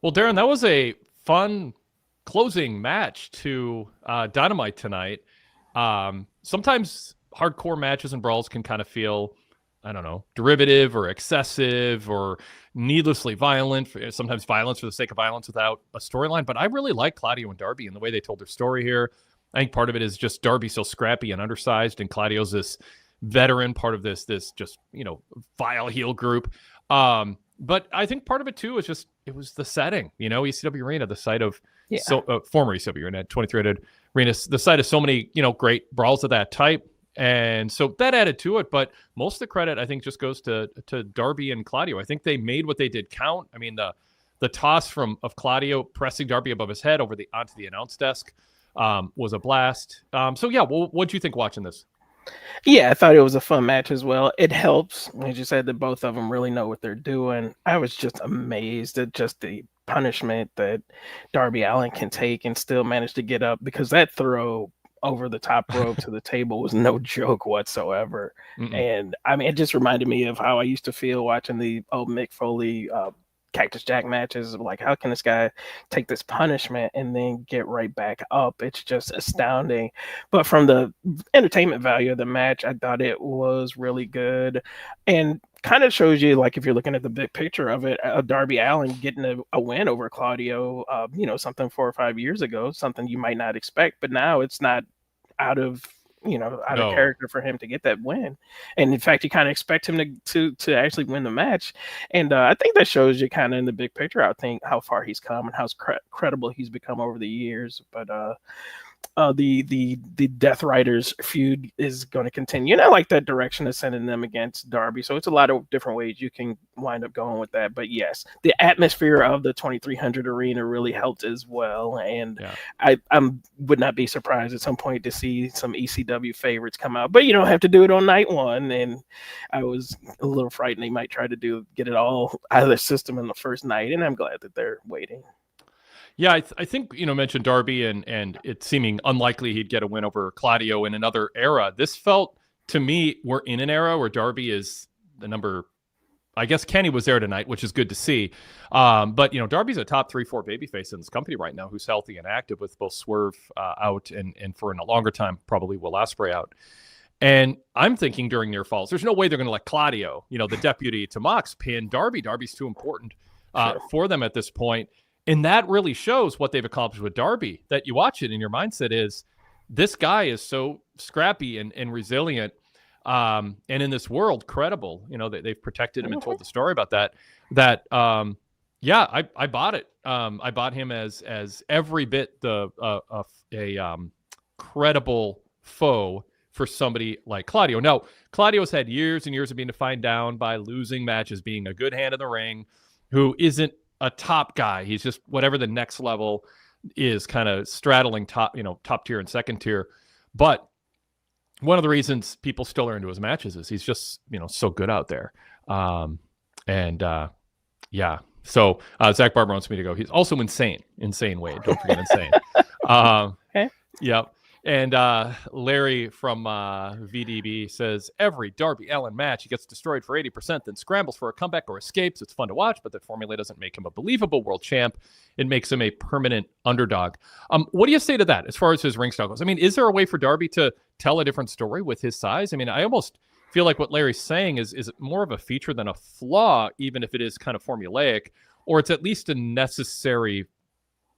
Well, Darrin, that was a fun closing match to Dynamite tonight. Sometimes hardcore matches and brawls can kind of feel, I don't know, derivative or excessive or needlessly violent. Sometimes violence for the sake of violence without a storyline. But I really like Claudio and Darby and the way they told their story here. I think part of it is just Darby so scrappy and undersized, and Claudio's this veteran part of this just, vile heel group. But I think part of it too is just, it was the setting, ECW Arena, the site of former ECW Arena, 2300 Arena, the site of so many, great brawls of that type. And so that added to it, but most of the credit I think just goes to Darby and Claudio. I think they made what they did count. I mean, the toss of Claudio pressing Darby above his head onto the announce desk was a blast. What'd you think watching this? Yeah, I thought it was a fun match as well. It helps, as you said, that both of them really know what they're doing. I was just amazed at just the punishment that Darby Allin can take and still manage to get up, because that throw over the top rope to the table was no joke whatsoever. Mm-mm. And I mean, it just reminded me of how I used to feel watching the old Mick Foley Cactus Jack matches. Like, how can this guy take this punishment and then get right back up? It's just astounding. But from the entertainment value of the match, I thought it was really good, and kind of shows you, like, if you're looking at the big picture of it, Darby Allin getting a win over Claudio, something 4 or 5 years ago, something you might not expect, but now it's not out of character for him to get that win. And in fact, you kind of expect him to actually win the match. And I think that shows you kind of in the big picture, I think, how far he's come and how credible he's become over the years. But the Death Riders feud is going to continue, and I like that direction of sending them against Darby. So it's a lot of different ways you can wind up going with that. But yes, the atmosphere of the 2300 arena really helped as well, and I would not be surprised at some point to see some ECW favorites come out. But you don't have to do it on night one, and I was a little frightened they might try to get it all out of their system in the first night, and I'm glad that they're waiting. Yeah, I think, mentioned Darby and it seeming unlikely he'd get a win over Claudio in another era. This felt, to me, we're in an era where Darby is the number, I guess Kenny was there tonight, which is good to see. But, Darby's a top 3-4 babyface in this company right now who's healthy and active, with both Swerve out and for a longer time, probably Will Ospreay out. And I'm thinking during near falls, there's no way they're going to let Claudio, the deputy to Mox, pin Darby. Darby's too important for them at this point. And that really shows what they've accomplished with Darby, that you watch it and your mindset is, this guy is so scrappy and resilient, and in this world, credible. They've protected him and told the story about that. I bought it. I bought him as every bit a credible foe for somebody like Claudio. Now, Claudio's had years and years of being defined down by losing matches, being a good hand in the ring, who isn't a top guy. He's just whatever the next level is, kind of straddling top tier and second tier. But one of the reasons people still are into his matches is he's just, so good out there. So Zach Barber wants me to go. He's also insane Wade. Don't forget insane. Okay. Yep. And Larry from VDB says, every Darby Allin match, he gets destroyed for 80%, then scrambles for a comeback or escapes. It's fun to watch, but that formula doesn't make him a believable world champ. It makes him a permanent underdog. What do you say to that as far as his ring style goes? I mean, is there a way for Darby to tell a different story with his size? I mean, I almost feel like what Larry's saying is more of a feature than a flaw, even if it is kind of formulaic, or it's at least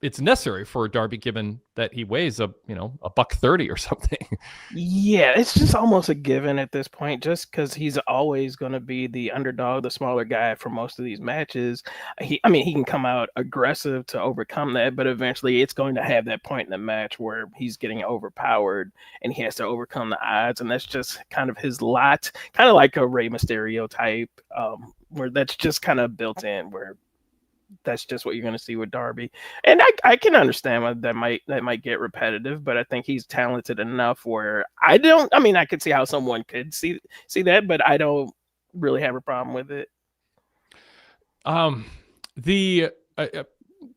it's necessary for Darby, given that he weighs a $130 or something. Yeah, it's just almost a given at this point, just because he's always going to be the underdog, the smaller guy for most of these matches. He can come out aggressive to overcome that, but eventually it's going to have that point in the match where he's getting overpowered and he has to overcome the odds, and that's just kind of his lot, kind of like a Rey Mysterio type, where that's just kind of built in, where that's just what you're going to see with Darby. And I can understand that might get repetitive, but I think he's talented enough where I could see how someone could see that, but I don't really have a problem with it.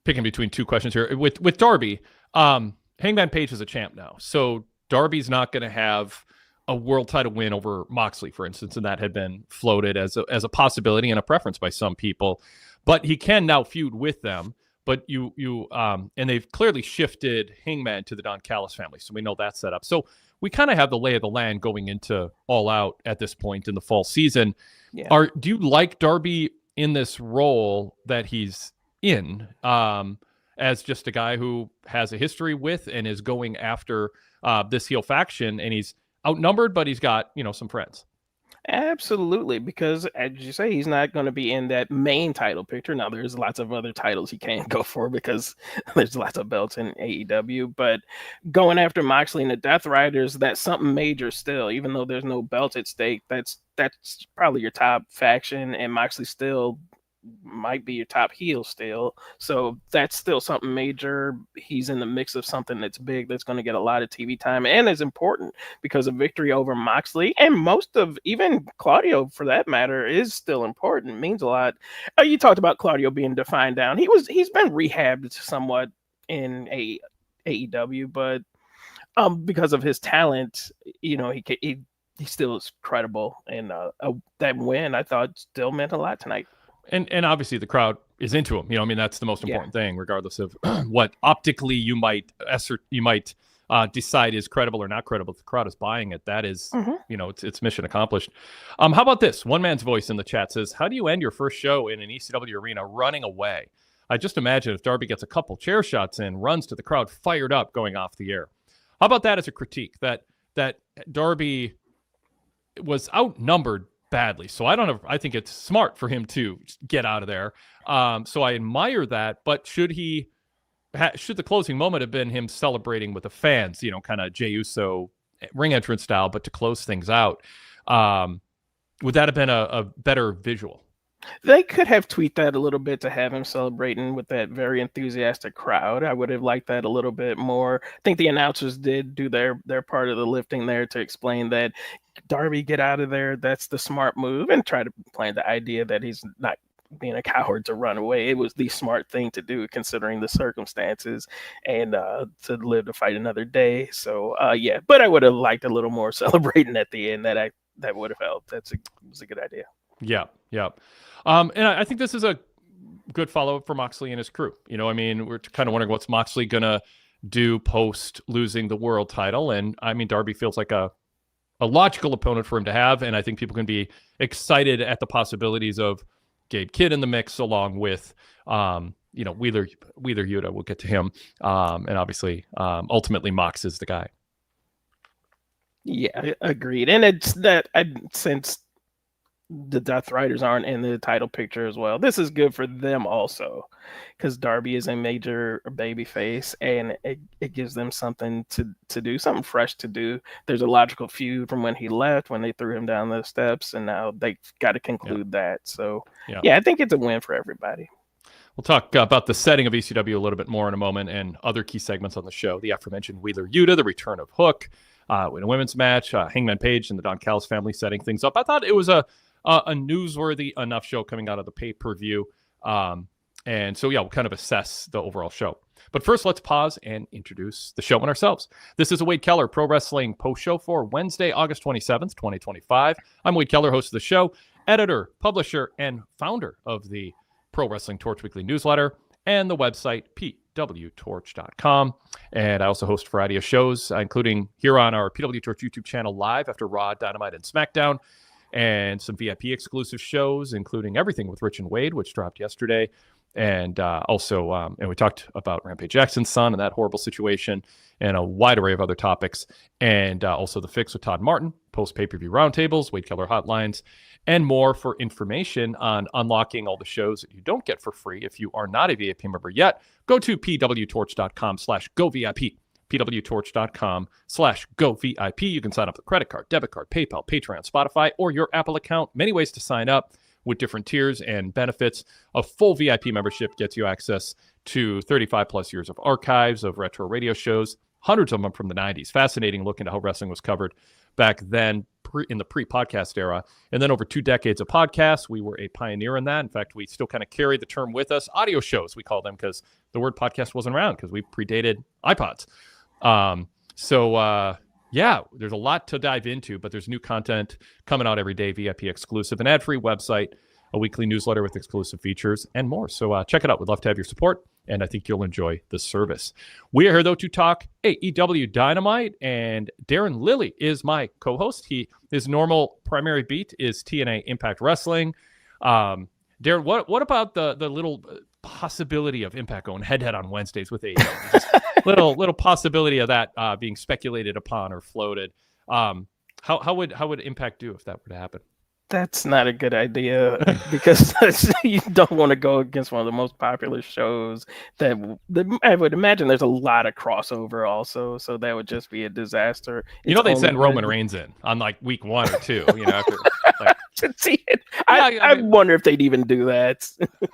Picking between two questions here with Darby, Hangman Page is a champ now, so Darby's not going to have a world title win over Moxley, for instance, and that had been floated as a possibility and a preference by some people. But he can now feud with them. but and they've clearly shifted Hangman to the Don Callis family, so we know that's set up. So we kind of have the lay of the land going into All Out at this point in the fall season. Yeah. Do you like Darby in this role that he's in, as just a guy who has a history with and is going after this heel faction, and he's outnumbered, but he's got, some friends? Absolutely, because as you say, he's not going to be in that main title picture. Now, there's lots of other titles he can't go for because there's lots of belts in AEW, but going after Moxley and the Death Riders, that's something major still, even though there's no belts at stake. That's probably your top faction, and Moxley still might be your top heel still. So that's still something major. He's in the mix of something that's big, that's going to get a lot of TV time and is important, because a victory over Moxley, and most of even Claudio for that matter, is still important. It means a lot. You talked about Claudio being defined down. He's been rehabbed somewhat in AEW, but because of his talent, he still is credible, and that win, I thought, still meant a lot tonight. And obviously the crowd is into him. That's the most important thing, regardless of what optically you might decide is credible or not credible. If the crowd is buying it, that is, it's mission accomplished. How about this? One man's voice in the chat says, how do you end your first show in an ECW arena running away? I just imagine if Darby gets a couple chair shots in, runs to the crowd fired up going off the air. How about that as a critique? That Darby was outnumbered badly. So I think it's smart for him to get out of there. So I admire that, but should the closing moment have been him celebrating with the fans, kind of Jey Uso ring entrance style, but to close things out, would that have been a better visual? They could have tweaked that a little bit to have him celebrating with that very enthusiastic crowd. I would have liked that a little bit more. I think the announcers did do their part of the lifting there to explain that Darby, get out of there. That's the smart move, and try to plant the idea that he's not being a coward to run away. It was the smart thing to do considering the circumstances, and to live to fight another day. So but I would have liked a little more celebrating at the end. That would have helped. It was a good idea. Yeah. And I think this is a good follow-up for Moxley and his crew. We're kind of wondering what's Moxley going to do post losing the world title. And Darby feels like a logical opponent for him to have. And I think people can be excited at the possibilities of Gabe Kidd in the mix, along with, Wheeler Yuta. We'll get to him. And obviously, ultimately, Mox is the guy. Yeah, agreed. And it's that since the Death Riders aren't in the title picture as well, this is good for them also, because Darby is a major baby face, and it gives them something to do, something fresh to do. There's a logical feud from when he left, when they threw him down the steps, and now they've got to conclude that. So I think it's a win for everybody. We'll talk about the setting of ECW a little bit more in a moment, and other key segments on the show. The aforementioned Wheeler Yuta, the return of Hook in a women's match, Hangman Page and the Don Callis family setting things up. I thought it was a newsworthy enough show coming out of the pay-per-view. And so, we'll kind of assess the overall show. But first, let's pause and introduce the show and ourselves. This is a Wade Keller Pro Wrestling post-show for Wednesday, August 27th, 2025. I'm Wade Keller, host of the show, editor, publisher, and founder of the Pro Wrestling Torch Weekly newsletter and the website PWTorch.com. And I also host a variety of shows, including here on our PWTorch YouTube channel live after Raw, Dynamite, and SmackDown, and some VIP exclusive shows, including Everything with Rich and Wade, which dropped yesterday. And also, we talked about Rampage Jackson's son and that horrible situation, and a wide array of other topics. And also The Fix with Todd Martin, post pay-per-view roundtables, Wade Keller hotlines, and more. For information on unlocking all the shows that you don't get for free if you are not a VIP member yet, go to pwtorch.com/govip. pwtorch.com/govip. You can sign up with credit card, debit card, PayPal, Patreon, Spotify, or your Apple account. Many ways to sign up with different tiers and benefits. A full VIP membership gets you access to 35 plus years of archives of retro radio shows, hundreds of them from the 90s. Fascinating look into how wrestling was covered back then in the pre-podcast era. And then over 2 decades of podcasts, we were a pioneer in that. In fact, we still kind of carry the term with us. Audio shows, we call them, because the word podcast wasn't around, because we predated iPods. There's a lot to dive into, but there's new content coming out every day, VIP exclusive, an ad-free website, a weekly newsletter with exclusive features, and more. So check it out. We'd love to have your support, and I think you'll enjoy the service. We are here, though, to talk AEW Dynamite, and Darrin Lilly is my co-host. His normal primary beat is TNA Impact Wrestling. Darrin, what about the little possibility of Impact going head-to-head on Wednesdays with AEW? Just little possibility of that being speculated upon or floated. How would Impact do if that were to happen? That's not a good idea because you don't want to go against one of the most popular shows that I would imagine there's a lot of crossover also. So that would just be a disaster. They send Roman Reigns in on like week 1 or 2, after like, to see it. I wonder if they'd even do that.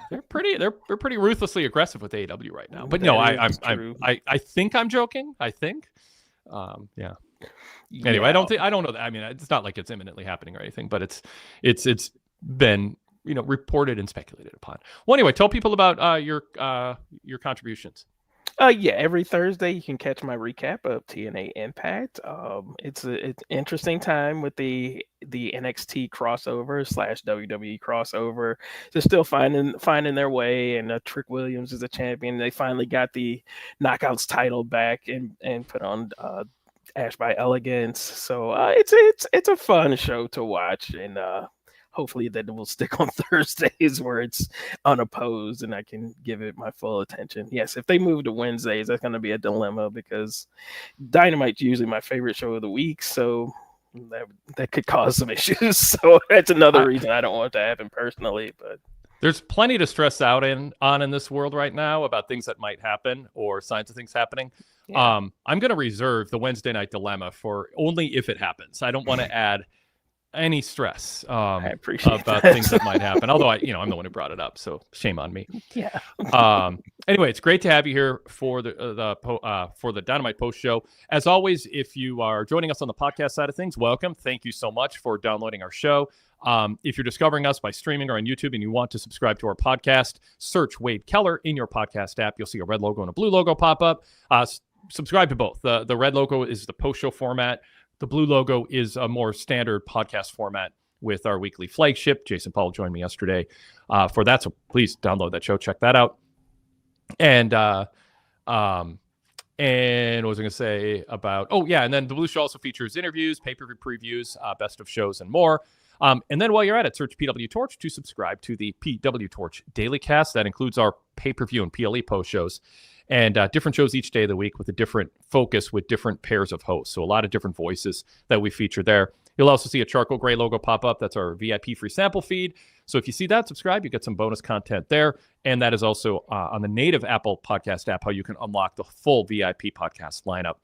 they're pretty ruthlessly aggressive with AEW right now. But no, I think I'm joking. I think. Yeah. Anyway, I don't know that. I mean, it's not like it's imminently happening or anything, but it's been reported and speculated upon. Well, anyway, tell people about your contributions. Every Thursday you can catch my recap of TNA Impact. It's an interesting time with the NXT crossover / WWE crossover. They're still finding their way, and Trick Williams is a champion. They finally got the Knockouts title back and put on Ash by Elegance. So it's a fun show to watch, and hopefully that will stick on Thursdays where it's unopposed and I can give it my full attention. Yes, if they move to Wednesdays, that's going to be a dilemma because Dynamite's usually my favorite show of the week, so that could cause some issues. So that's another reason I don't want it to happen personally. But there's plenty to stress out in this world right now about things that might happen or signs of things happening. Yeah. I'm going to reserve the Wednesday night dilemma for only if it happens. I don't want to add any stress I appreciate about that. things that might happen. Although I'm the one who brought it up, so shame on me. Yeah. Anyway, it's great to have you here for the Dynamite post show. As always, if you are joining us on the podcast side of things, welcome. Thank you so much for downloading our show. If you're discovering us by streaming or on YouTube and you want to subscribe to our podcast, search Wade Keller in your podcast app. You'll see a red logo and a blue logo pop up. Subscribe to both. The red logo is the post show format. The blue logo is a more standard podcast format with our weekly flagship. Jason Paul joined me yesterday for that, so please download that show. Check that out. And what was I going to say about? Oh yeah, and then the blue show also features interviews, pay-per-view previews, best of shows, and more. And then while you're at it, search PWTorch to subscribe to the PWTorch Daily Cast. That includes our pay-per-view and PLE post shows. And different shows each day of the week with a different focus with different pairs of hosts. So a lot of different voices that we feature there. You'll also see a charcoal gray logo pop up. That's our VIP free sample feed. So if you see that, subscribe. You get some bonus content there. And that is also on the native Apple podcast app, how you can unlock the full VIP podcast lineup.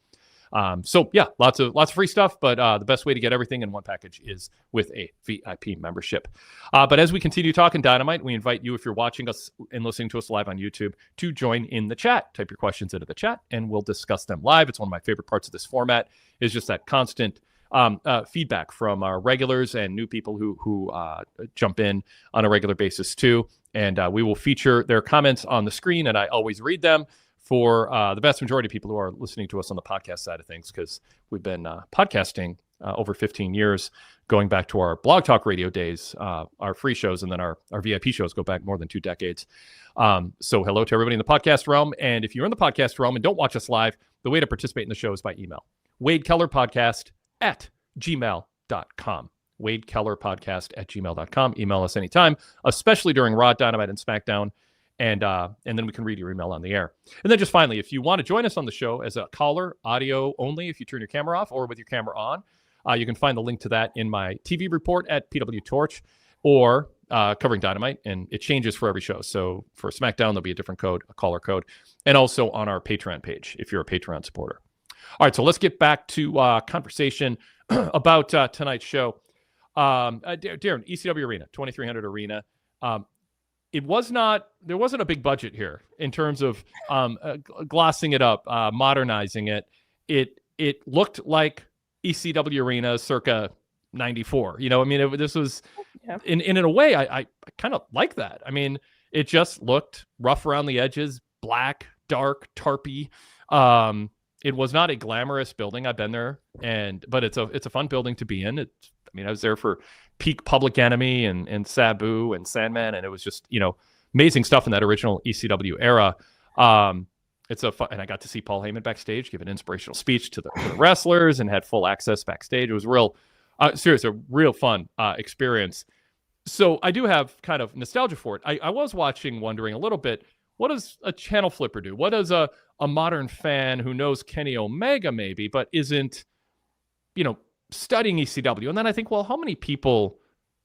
So yeah, lots of free stuff, but the best way to get everything in one package is with a VIP membership. But as we continue talking Dynamite, we invite you, if you're watching us and listening to us live on YouTube, to join in the chat. Type your questions into the chat and we'll discuss them live. It's one of my favorite parts of this format, is just that constant feedback from our regulars and new people who jump in on a regular basis too. And we will feature their comments on the screen, and I always read them for the vast majority of people who are listening to us on the podcast side of things, because we've been podcasting over 15 years, going back to our Blog Talk Radio days, our free shows, and then our VIP shows go back more than 2 decades. So hello to everybody in the podcast realm. And if you're in the podcast realm and don't watch us live, the way to participate in the show is by email. WadeKellerPodcast@gmail.com. WadeKellerPodcast@gmail.com. Email us anytime, especially during Raw, Dynamite, and SmackDown. And then we can read your email on the air. And then just finally, if you want to join us on the show as a caller, audio only, if you turn your camera off or with your camera on, you can find the link to that in my TV report at PWTorch or covering Dynamite. And it changes for every show. So for SmackDown, there'll be a different code, a caller code, and also on our Patreon page if you're a Patreon supporter. All right, so let's get back to conversation about tonight's show. Darrin, ECW Arena, 2300 Arena. There wasn't a big budget here in terms of glossing it up, modernizing it. It looked like ECW Arena circa 94. This was, in a way, I kind of like that. I mean, it just looked rough around the edges, black, dark, tarpy. It was not a glamorous building. I've been there, but it's a fun building to be in. I was there for peak Public Enemy and Sabu and Sandman, and it was just, amazing stuff in that original ECW era. It's a fun, and I got to see Paul Heyman backstage give an inspirational speech to the wrestlers and had full access backstage. It was seriously, a real fun experience. So I do have kind of nostalgia for it. I was wondering a little bit, what does a channel flipper do? What does a modern fan who knows Kenny Omega maybe, but isn't, studying ECW? And then I think, well, how many people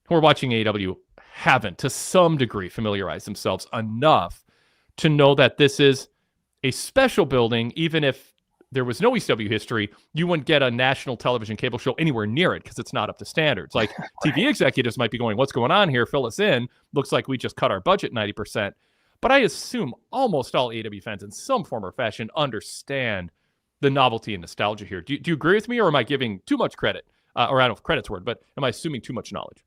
who are watching AEW haven't, to some degree, familiarized themselves enough to know that this is a special building? Even if there was no ECW history, you wouldn't get a national television cable show anywhere near it because it's not up to standards. Like TV executives might be going, what's going on here? Fill us in. Looks like we just cut our budget 90%. But I assume almost all AEW fans in some form or fashion understand the novelty and nostalgia here. Do you agree with me, or am I giving too much credit? Or I don't know if credit's word, but am I assuming too much knowledge?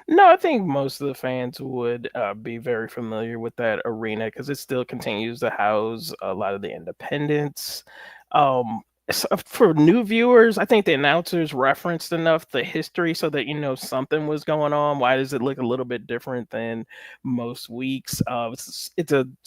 No, I think most of the fans would be very familiar with that arena because it still continues to house a lot of the independents. So for new viewers, I think the announcers referenced enough the history so that something was going on. Why does it look a little bit different than most weeks?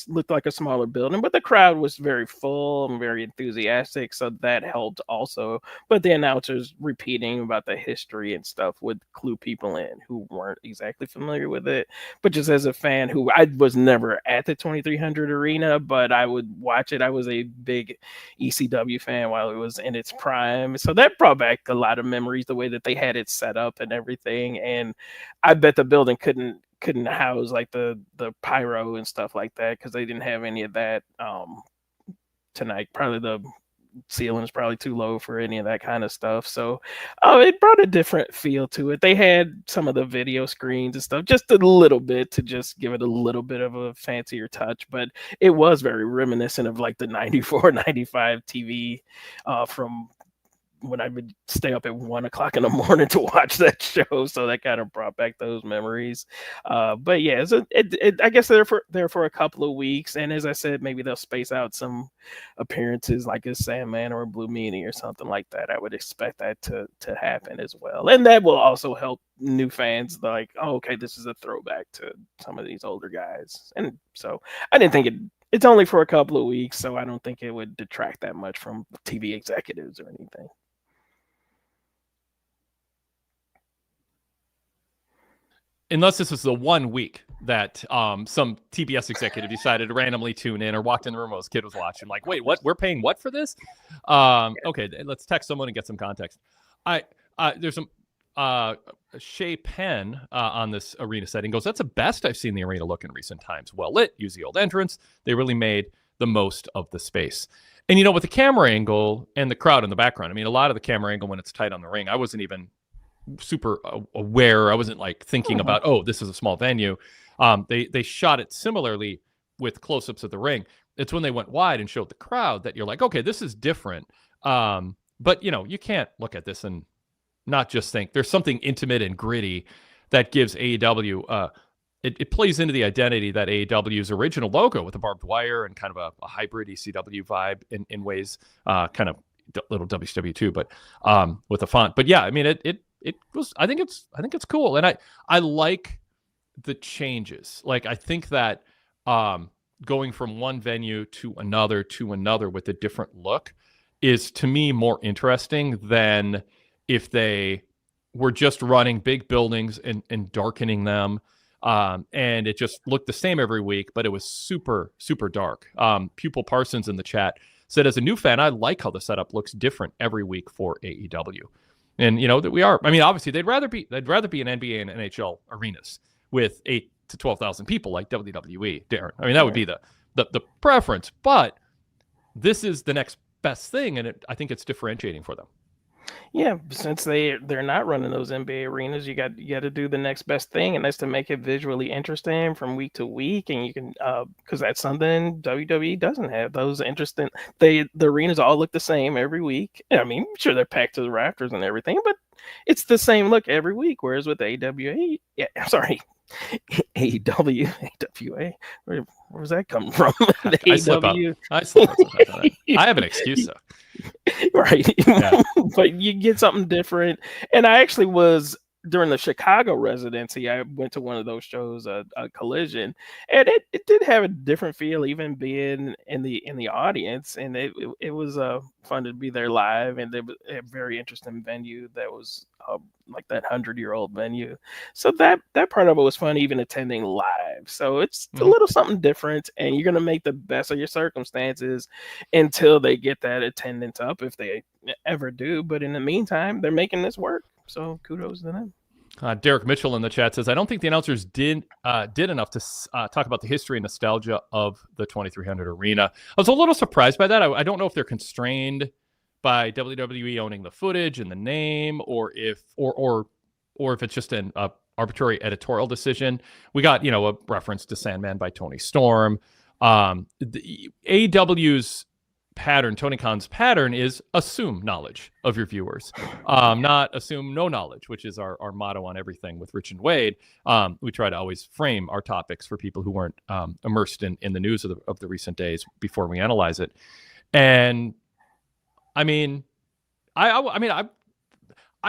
Looked like a smaller building, but the crowd was very full and very enthusiastic, so that helped also. But the announcers repeating about the history and stuff would clue people in who weren't exactly familiar with it. But just as a fan, who I was never at the 2300 arena, but I would watch it. I was a big ECW fan while it was in its prime, so that brought back a lot of memories, the way that they had it set up and everything. And I bet the building couldn't house like the pyro and stuff like that because they didn't have any of that tonight. Probably the ceiling is probably too low for any of that kind of stuff, so it brought a different feel to it. They had some of the video screens and stuff, just a little bit to just give it a little bit of a fancier touch, but it was very reminiscent of like the 94 95 TV from when I would stay up at 1 o'clock in the morning to watch that show. So that kind of brought back those memories. But yeah, I guess they're for a couple of weeks. And as I said, maybe they'll space out some appearances like a Sandman or a Blue Meanie or something like that. I would expect that to happen as well. And that will also help new fans like, oh, okay, this is a throwback to some of these older guys. And so I didn't think it's only for a couple of weeks, so I don't think it would detract that much from TV executives or anything. Unless this was the 1 week that some TBS executive decided to randomly tune in or walked in the room while his kid was watching. Like, wait, what? We're paying what for this? Okay, let's text someone and get some context. There's some Shay Penn on this arena setting goes, that's the best I've seen the arena look in recent times. Well lit, use the old entrance. They really made the most of the space. And with the camera angle and the crowd in the background, I mean, a lot of the camera angle when it's tight on the ring, I wasn't even super aware. I wasn't like thinking about, oh, this is a small venue. They shot it similarly with close-ups of the ring. It's when they went wide and showed the crowd that you're like, okay, this is different. But you can't look at this and not just think there's something intimate and gritty that gives AEW. It plays into the identity that AEW's original logo with the barbed wire and kind of a hybrid ECW vibe in ways, kind of little WCW too, but with the font. But yeah, I mean, it was. I think it's cool, and I like the changes. Like I think that going from one venue to another with a different look is to me more interesting than if they were just running big buildings and darkening them. And it just looked the same every week, but it was super, super dark. Pupil Parsons in the chat said, as a new fan, I like how the setup looks different every week for AEW. And that we are. I mean, obviously, they'd rather be in NBA and NHL arenas with 8,000 to 12,000 people like WWE. Darrin, I mean, that would be the preference. But this is the next best thing, and I think it's differentiating for them. Yeah, since they're not running those NBA arenas, you got to do the next best thing, and that's to make it visually interesting from week to week. And you can because that's something WWE doesn't have. Those interesting the arenas all look the same every week. I mean, sure they're packed to the rafters and everything, but it's the same look every week. Whereas with AEW, where was that coming from? I have an excuse though. Right. Yeah. But you get something different. And I actually was during the Chicago residency, I went to one of those shows, a Collision, and it did have a different feel, even being in the audience, and it was fun to be there live, and it was a very interesting venue that was like that 100-year-old venue. So that part of it was fun, even attending live. So it's a little something different, and you're gonna make the best of your circumstances until they get that attendance up, if they ever do. But in the meantime, they're making this work. So kudos to them. Derek Mitchell in the chat says, I don't think the announcers did enough to talk about the history and nostalgia of the 2300 arena. I was a little surprised by that. I don't know if they're constrained by WWE owning the footage and the name, or if it's just an arbitrary editorial decision. We got, a reference to Sandman by Tony Storm. The AEW's pattern, Tony Khan's pattern, is assume knowledge of your viewers, not assume no knowledge, which is our motto on everything with Rich and Wade. We try to always frame our topics for people who weren't immersed in the news of the recent days before we analyze it. And I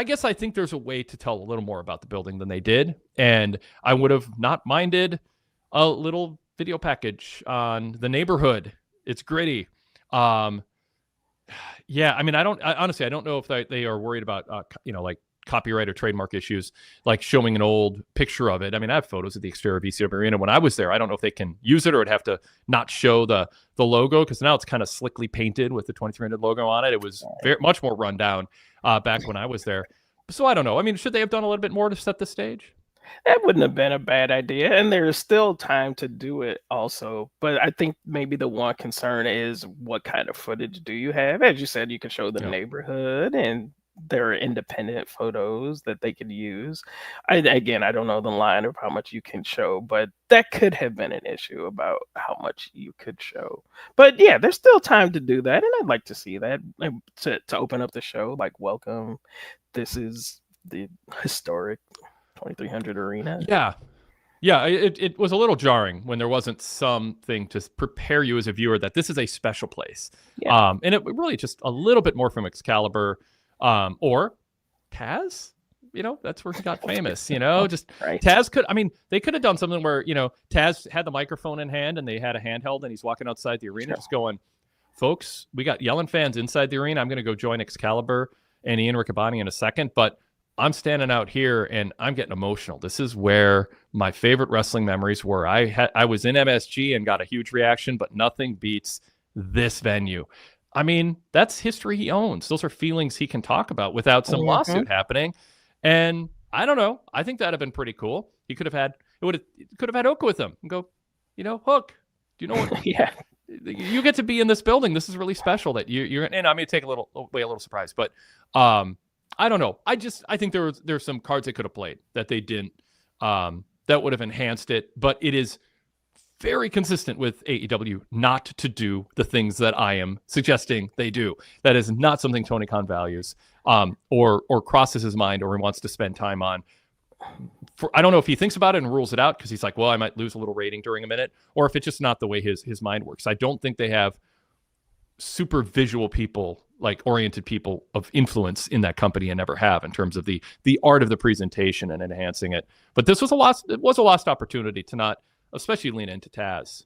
guess I think there's a way to tell a little more about the building than they did, and I would have not minded a little video package on the neighborhood. It's gritty. Honestly, I don't know if they are worried about, like copyright or trademark issues, like showing an old picture of it. I have photos of the exterior of ECW Arena when I was there. I don't know if they can use it, or it'd have to not show the logo, because now it's kind of slickly painted with the 2300 logo on it. It was much more run down back when I was there. So I don't know. Should they have done a little bit more to set the stage? That wouldn't have been a bad idea, and there's still time to do it also. But I think maybe the one concern is, what kind of footage do you have? As you said, you can show the neighborhood, and there are independent photos that they could use. I don't know the line of how much you can show, but that could have been an issue about how much you could show. But yeah, there's still time to do that, and I'd like to see that, to open up the show, like, welcome, this is the historic 2300 arena. It was a little jarring when there wasn't something to prepare you as a viewer that this is a special place. And it really just a little bit more from Excalibur, or Taz. That's where he got famous. Just right. Taz they could have done something where Taz had the microphone in hand and they had a handheld and he's walking outside the arena, just going, folks, we got yelling fans inside the arena. I'm going to go join Excalibur and Ian Riccaboni in a second, but I'm standing out here and I'm getting emotional. This is where my favorite wrestling memories were. I was in MSG and got a huge reaction, but nothing beats this venue. That's history he owns. Those are feelings he can talk about without some lawsuit happening. And I don't know. I think that'd have been pretty cool. He could have had Oka with him and go, Hook, do you know what? You get to be in this building. This is really special that you're. And I may take a little surprise, but I don't know. I think there's some cards they could have played that they didn't, that would have enhanced it. But it is very consistent with AEW not to do the things that I am suggesting they do. That is not something Tony Khan values, or crosses his mind, or he wants to spend time on. I don't know if he thinks about it and rules it out because he's like, well, I might lose a little rating during a minute, or if it's just not the way his mind works. I don't think they have super visual people, like oriented people of influence in that company, and never have, in terms of the art of the presentation and enhancing it. But this was a lost opportunity to not, especially lean into Taz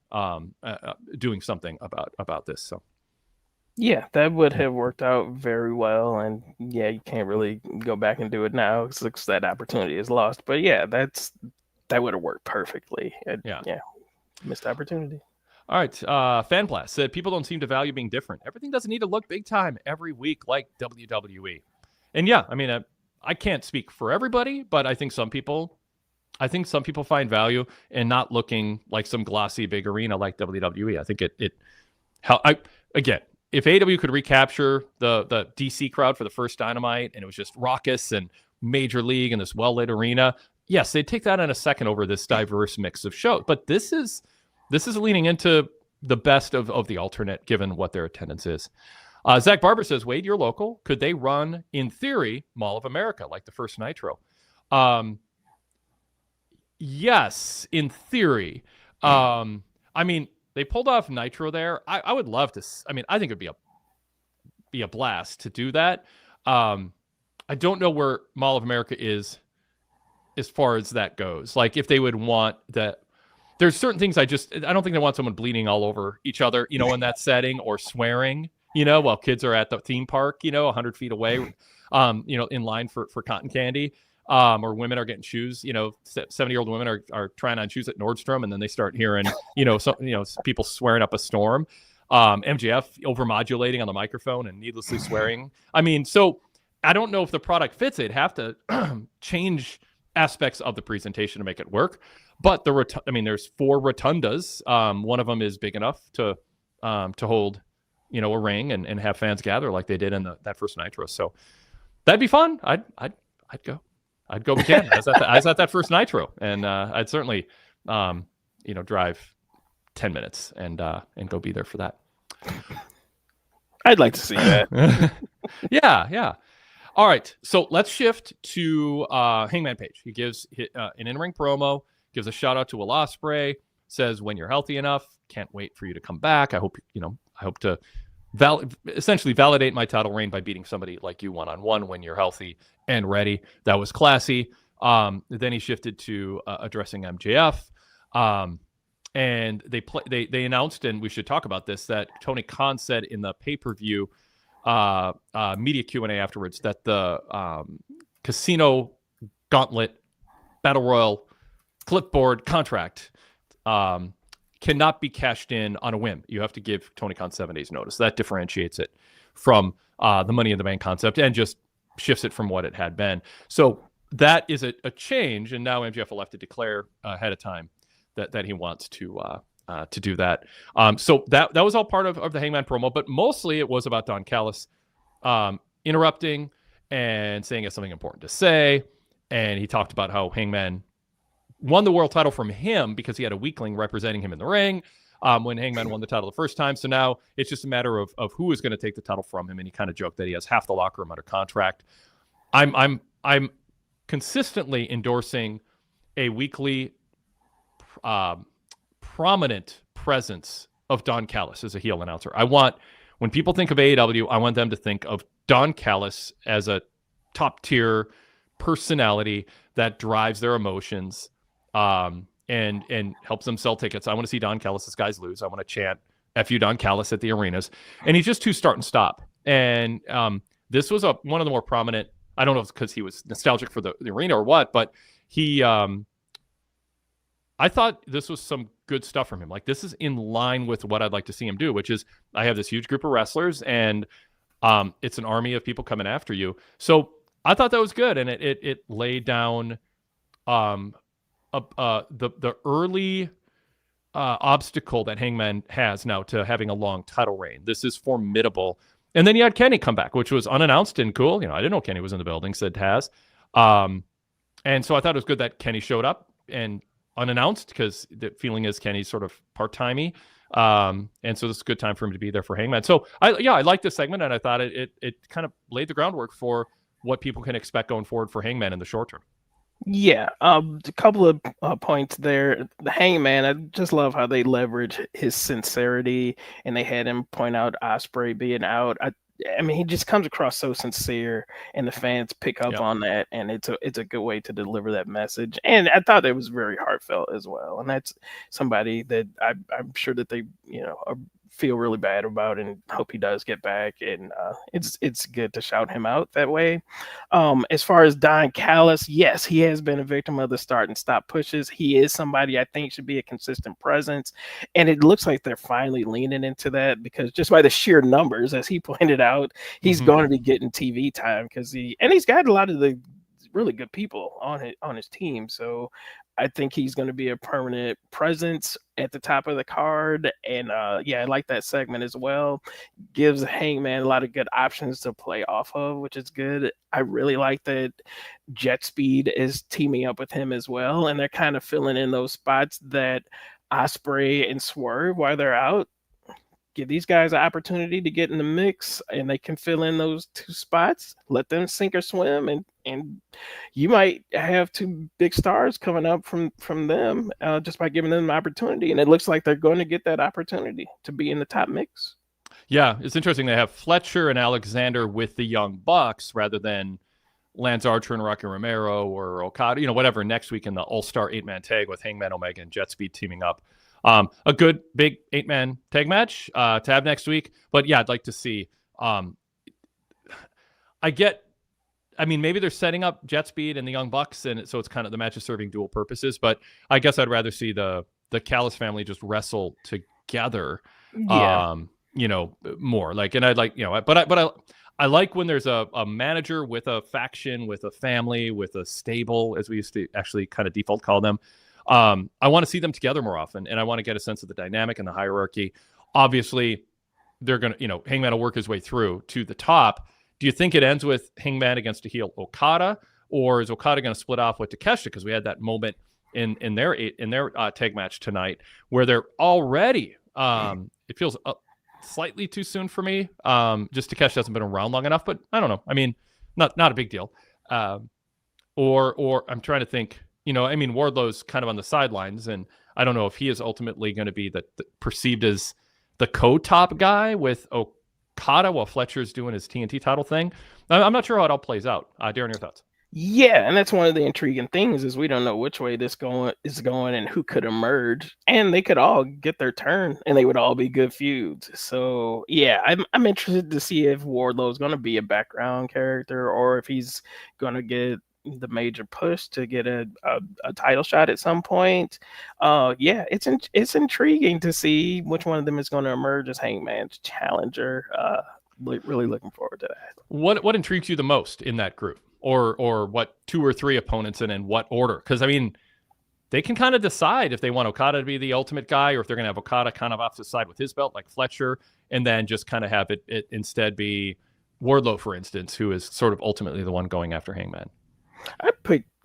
doing something about this. So yeah, that would have worked out very well. And yeah, you can't really go back and do it now because that opportunity is lost. But yeah, that would have worked perfectly. Missed opportunity. All right, Fan Blast said, people don't seem to value being different. Everything doesn't need to look big time every week like WWE. And yeah, I can't speak for everybody, but I think some people find value in not looking like some glossy big arena like WWE. I think if AEW could recapture the DC crowd for the first Dynamite, and it was just raucous and major league and this well-lit arena, yes, they'd take that in a second over this diverse mix of shows. But this is leaning into the best of the alternate, given what their attendance is. Zach Barber says, Wade, you're local. Could they run, in theory, Mall of America like the first Nitro? Yes, in theory. They pulled off Nitro there. I would love to. I think it'd be a blast to do that. I don't know where Mall of America is as far as that goes. Like if they would want that, there's certain things I don't think they want someone bleeding all over each other, in that setting, or swearing, while kids are at the theme park, 100 feet away, in line for cotton candy. Or women are getting shoes, 70-year-old women are trying on shoes at Nordstrom, and then they start hearing, people swearing up a storm. MJF overmodulating on the microphone and needlessly swearing. I mean, so I don't know if the product fits. They'd have to change aspects of the presentation to make it work. But there's 4 rotundas. One of them is big enough to hold, a ring and have fans gather like they did in that first Nitro. So that'd be fun. I'd go. I'd go again. I was at that first Nitro, and I'd certainly, drive 10 minutes and go be there for that. I'd like to see that. Yeah. All right, so let's shift to Hangman Page. He gives an in-ring promo, gives a shout out to Will Ospreay, says, "When you're healthy enough, can't wait for you to come back. I hope to essentially validate my title reign by beating somebody like you one-on-one when you're healthy and ready." That was classy. Then he shifted to addressing MJF. And they announced, and we should talk about this, that Tony Khan said in the pay-per-view media Q&A afterwards that the Casino Gauntlet Battle Royal clipboard contract cannot be cashed in on a whim. You have to give Tony Khan 7 days notice. That differentiates it from the Money in the Bank concept and just shifts it from what it had been. So that is a change, and now MJF will have to declare ahead of time that he wants to do that. So that was all part of the Hangman promo, but mostly it was about Don Callis interrupting and saying it's something important to say. And he talked about how Hangman won the world title from him because he had a weakling representing him in the ring when Hangman won the title the first time. So now it's just a matter of who is going to take the title from him. And he kind of joked that he has half the locker room under contract. I'm consistently endorsing a weekly prominent presence of Don Callis as a heel announcer. When people think of AEW, I want them to think of Don Callis as a top tier personality that drives their emotions and helps them sell tickets. I want to see Don Callis' guys lose. I want to chant F you Don Callis at the arenas. And he's just too start and stop. And this was one of the more prominent, I don't know if it's because he was nostalgic for the arena or what, but he I thought this was some good stuff from him. Like, this is in line with what I'd like to see him do, which is I have this huge group of wrestlers and it's an army of people coming after you. So I thought that was good. And it laid down the early obstacle that Hangman has now to having a long title reign. This is formidable. And then you had Kenny come back, which was unannounced and cool. I didn't know Kenny was in the building, said Taz. And so I thought it was good that Kenny showed up and unannounced, because the feeling is Kenny's sort of part-timey. And so this is a good time for him to be there for Hangman. So I liked this segment, and I thought it kind of laid the groundwork for what people can expect going forward for Hangman in the short term. Yeah, a couple of points there. The Hangman, I just love how they leverage his sincerity, and they had him point out Ospreay being out. I mean, he just comes across so sincere, and the fans pick up on that, and it's a good way to deliver that message. And I thought it was very heartfelt as well. And that's somebody that I'm sure that they feel really bad about and hope he does get back. And it's good to shout him out that way. As far as Don Callis, yes, he has been a victim of the start and stop pushes. He is somebody I think should be a consistent presence, and it looks like they're finally leaning into that, because just by the sheer numbers, as he pointed out, he's going to be getting TV time, because he's got a lot of the really good people on his team. So I think he's going to be a permanent presence at the top of the card. And I like that segment as well. Gives Hangman a lot of good options to play off of, which is good. I really like that Jet Speed is teaming up with him as well. And they're kind of filling in those spots that Ospreay and Swerve, while they're out, give these guys an opportunity to get in the mix, and they can fill in those two spots, let them sink or swim, and you might have two big stars coming up from them just by giving them an opportunity. And it looks like they're going to get that opportunity to be in the top mix. Yeah, it's interesting. They have Fletcher and Alexander with the Young Bucks rather than Lance Archer and Rocky Romero or Okada, whatever, next week in the All-Star 8-man tag with Hangman Omega and Jet Speed teaming up. A good big 8-man tag match to have next week. But yeah, I'd like to see. Maybe they're setting up Jet Speed and the Young Bucks, and so it's kind of the match is serving dual purposes. But I guess I'd rather see the Callis family just wrestle together. Yeah. More like, and I'd like, but I like when there's a manager with a faction, with a family, with a stable, as we used to actually kind of default call them. I want to see them together more often, and I want to get a sense of the dynamic and the hierarchy. Obviously, they're going to, Hangman will work his way through to the top. Do you think it ends with Hangman against a heel Okada, or is Okada going to split off with Takeshita? Because we had that moment in their tag match tonight where they're already. It feels slightly too soon for me. Just Takeshita hasn't been around long enough, but I don't know. I mean, not a big deal. Or I'm trying to think. Wardlow's kind of on the sidelines, and I don't know if he is ultimately going to be the perceived as the co-top guy with Okada while Fletcher's doing his TNT title thing. I'm not sure how it all plays out. Darrin, your thoughts? Yeah, and that's one of the intriguing things is we don't know which way this is going and who could emerge, and they could all get their turn, and they would all be good feuds. So yeah, I'm interested to see if Wardlow's going to be a background character or if he's going to get the major push to get a title shot at some point. Yeah, it's intriguing to see which one of them is going to emerge as Hangman's challenger. Really looking forward to that. What intrigues you the most in that group, or what 2 or 3 opponents and in what order? Because they can kind of decide if they want Okada to be the ultimate guy, or if they're going to have Okada kind of off the side with his belt like Fletcher, and then just kind of have it instead be Wardlow, for instance, who is sort of ultimately the one going after Hangman.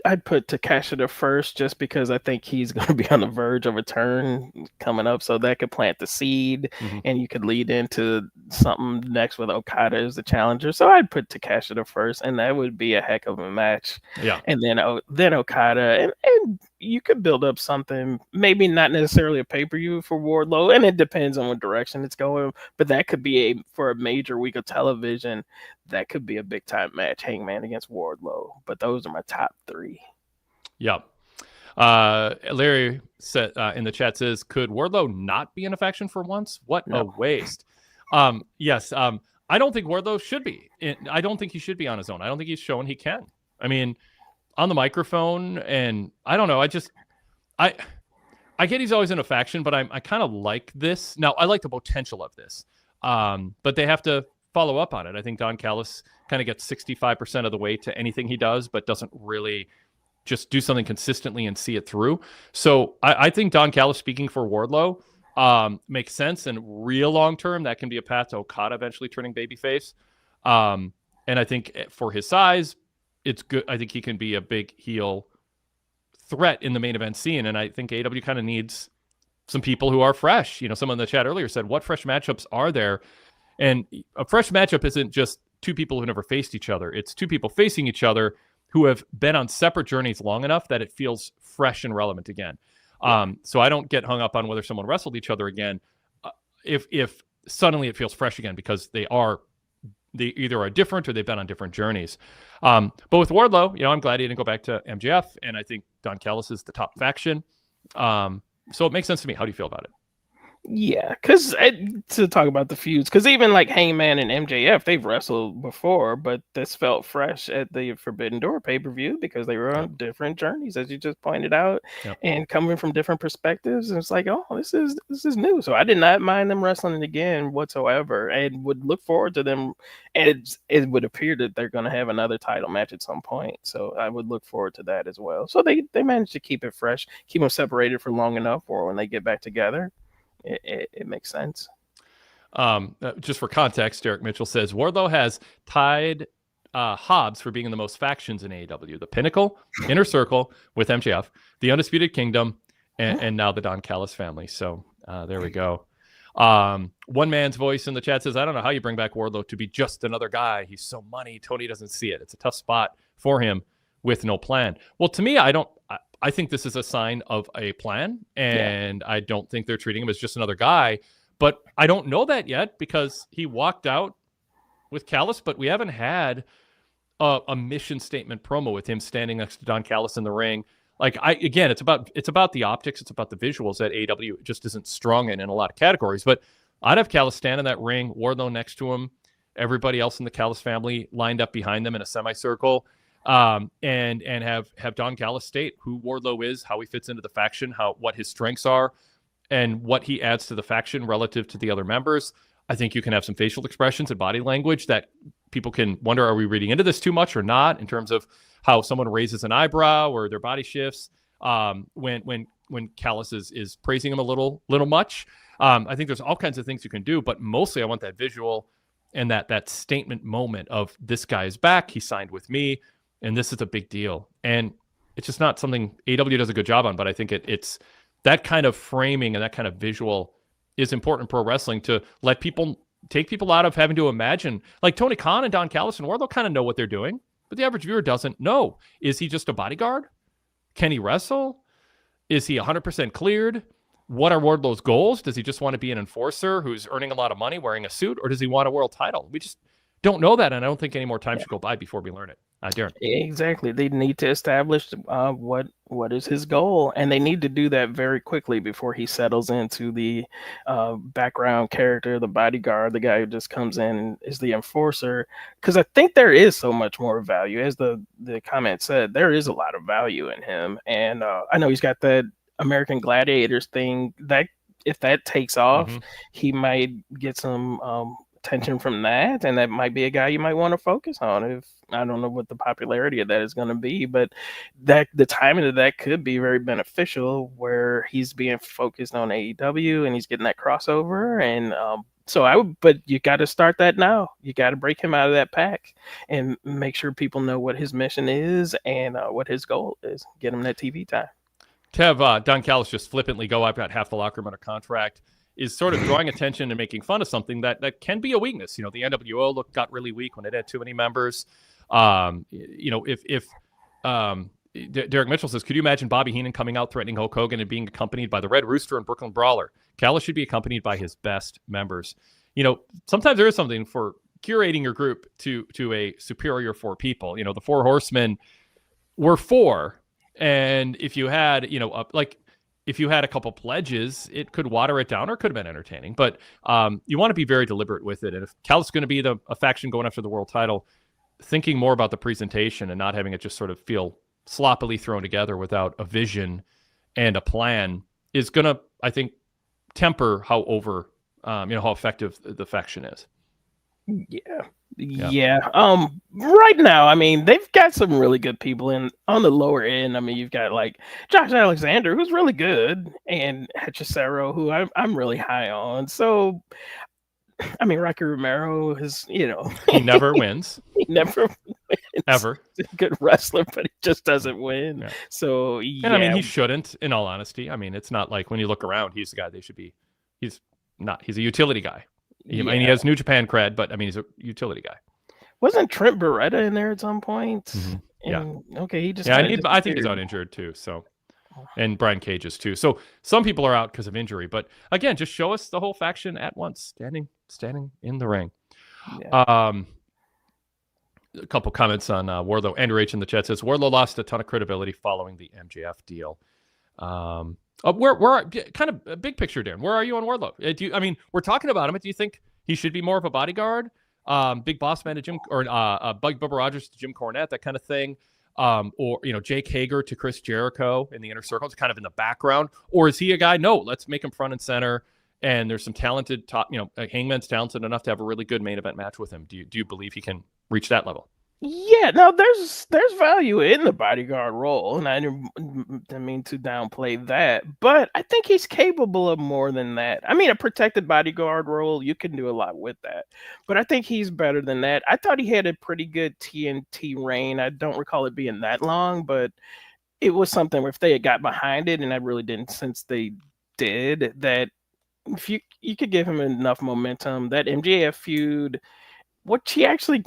I'd put Takeshita first just because I think he's going to be on the verge of a turn coming up, so that could plant the seed, and you could lead into something next with Okada as the challenger. So I'd put Takeshita first, and that would be a heck of a match. Yeah, and then Okada, and you could build up something, maybe not necessarily a pay-per-view for Wardlow, and it depends on what direction it's going, but that could be for a major week of television. That could be a big time match, Hangman against Wardlow. But those are my top 3. Yeah. Larry said in the chat says, could Wardlow not be in a faction for once? What a waste. Yes. I don't think Wardlow should be. I don't think he should be on his own. I don't think he's shown he can. I mean, on the microphone, and I don't know. I get he's always in a faction, but I kind of like this. Now, I like the potential of this, but they have to follow up on it. I think Don Callis kind of gets 65% of the way to anything he does, but doesn't really just do something consistently and see it through. So I think Don Callis speaking for Wardlow makes sense, and real long term that can be a path to Okada eventually turning babyface. And I think for his size, it's good. I think he can be a big heel threat in the main event scene, and I think AEW kind of needs some people who are fresh. Someone in the chat earlier said, what fresh matchups are there? And a fresh matchup isn't just 2 people who never faced each other. It's 2 people facing each other who have been on separate journeys long enough that it feels fresh and relevant again. So I don't get hung up on whether someone wrestled each other again. If suddenly it feels fresh again, because they either are different or they've been on different journeys. But with Wardlow, I'm glad he didn't go back to MJF, and I think Don Callis is the top faction. So it makes sense to me. How do you feel about it? Yeah, because to talk about the feuds, because even like Hangman and MJF, they've wrestled before, but this felt fresh at the Forbidden Door pay-per-view because they were on different journeys, as you just pointed out, and coming from different perspectives. And it's like, oh, this is new. So I did not mind them wrestling again whatsoever, and would look forward to them. And it would appear that they're going to have another title match at some point. So I would look forward to that as well. So they managed to keep it fresh, keep them separated for long enough for when they get back together. It makes sense. Just for context, Derek Mitchell says Wardlow has tied Hobbs for being in the most factions in AEW: the Pinnacle, Inner Circle with MJF, the Undisputed Kingdom, and now the Don Callis family. So there we go. One man's voice in the chat says, I don't know how you bring back Wardlow to be just another guy. He's so money. Tony doesn't see it. It's a tough spot for him with no plan. Well, to me, I think this is a sign of a plan, and I don't think they're treating him as just another guy. But I don't know that yet because he walked out with Callis, but we haven't had a mission statement promo with him standing next to Don Callis in the ring. Like it's about the optics, it's about the visuals that AEW just isn't strong in a lot of categories. But I'd have Callis stand in that ring, Wardlow next to him, everybody else in the Callis family lined up behind them in a semicircle, and have Don Callis state who Wardlow is, how he fits into the faction, what his strengths are, and what he adds to the faction relative to the other members. I think you can have some facial expressions and body language that people can wonder, are we reading into this too much or not, in terms of how someone raises an eyebrow or their body shifts when Callis is praising him a little much. I think there's all kinds of things you can do, but mostly I want that visual and that statement moment of, this guy is back, he signed with me, and this is a big deal. And it's just not something AEW does a good job on, but I think it's that kind of framing and that kind of visual is important in pro wrestling to take people out of having to imagine. Like Tony Khan and Don Callis and Wardlow kind of know what they're doing, but the average viewer doesn't know. Is he just a bodyguard? Can he wrestle? Is he 100% cleared? What are Wardlow's goals? Does he just want to be an enforcer who's earning a lot of money wearing a suit, or does he want a world title? We just don't know that, and I don't think any more time should go by before we learn it. Darren. Exactly. They need to establish what is his goal, and they need to do that very quickly before he settles into the background character, the bodyguard, the guy who just comes in and is the enforcer. Because I think there is so much more value, as the comment said. There is a lot of value in him, and I know he's got that American Gladiators thing. That if that takes off, he might get some attention from that, and that might be a guy you might want to focus on. If I don't know what the popularity of that is going to be, but that the timing of that could be very beneficial, where he's being focused on AEW and he's getting that crossover. And but you got to start that now. You got to break him out of that pack and make sure people know what his mission is and what his goal is. Get him that TV time. To have Don Callis just flippantly go, I've got half the locker room under contract, is sort of drawing attention and making fun of something that can be a weakness. The NWO got really weak when it had too many members. If Derek Mitchell says, could you imagine Bobby Heenan coming out threatening Hulk Hogan and being accompanied by the Red Rooster and Brooklyn Brawler? Callis should be accompanied by his best members. Sometimes there is something for curating your group to a superior four people. The Four Horsemen were four, and if you had, if you had a couple pledges, it could water it down, or it could have been entertaining. But you want to be very deliberate with it. And if Callis is going to be a faction going after the world title, thinking more about the presentation and not having it just sort of feel sloppily thrown together without a vision and a plan is going to, I think, temper how effective the faction is. Yeah. Right now, I mean, they've got some really good people on the lower end. I mean, you've got like Josh Alexander, who's really good, and Hechicero, who I'm really high on. So, I mean, Rocky Romero is, he never wins. He never wins. Ever. He's a good wrestler, but he just doesn't win. Yeah. So, yeah. And I mean, he shouldn't, in all honesty. I mean, it's not like when you look around, he's the guy they should be. He's not. He's a utility guy. I mean, he has New Japan cred, but I mean, he's a utility guy. Wasn't Trent Beretta in there at some point? Yeah. Okay, he just. Yeah, I think he's out injured too. So, and Brian Cage is too. So some people are out because of injury, but again, just show us the whole faction at once, standing in the ring. Yeah. A couple comments on Wardlow. Andrew H in the chat says Wardlow lost a ton of credibility following the MJF deal. Where kind of a big picture, Darren. Where are you on Wardlow? We're talking about him. Do you think he should be more of a bodyguard? Big boss man to Jim, or Bubba Rogers to Jim Cornette, that kind of thing. Or Jake Hager to Chris Jericho in the inner circle. It's kind of in the background. Or is he a guy? No, let's make him front and center. And there's some talented Hangman's talented enough to have a really good main event match with him. Do you believe he can reach that level? Yeah, no, there's value in the bodyguard role, and I didn't mean to downplay that, but I think he's capable of more than that. I mean, a protected bodyguard role, you can do a lot with that, but I think he's better than that. I thought he had a pretty good TNT reign. I don't recall it being that long, but it was something where if they had got behind it, and I really didn't sense they did, that if you could give him enough momentum, that MJF feud, what he actually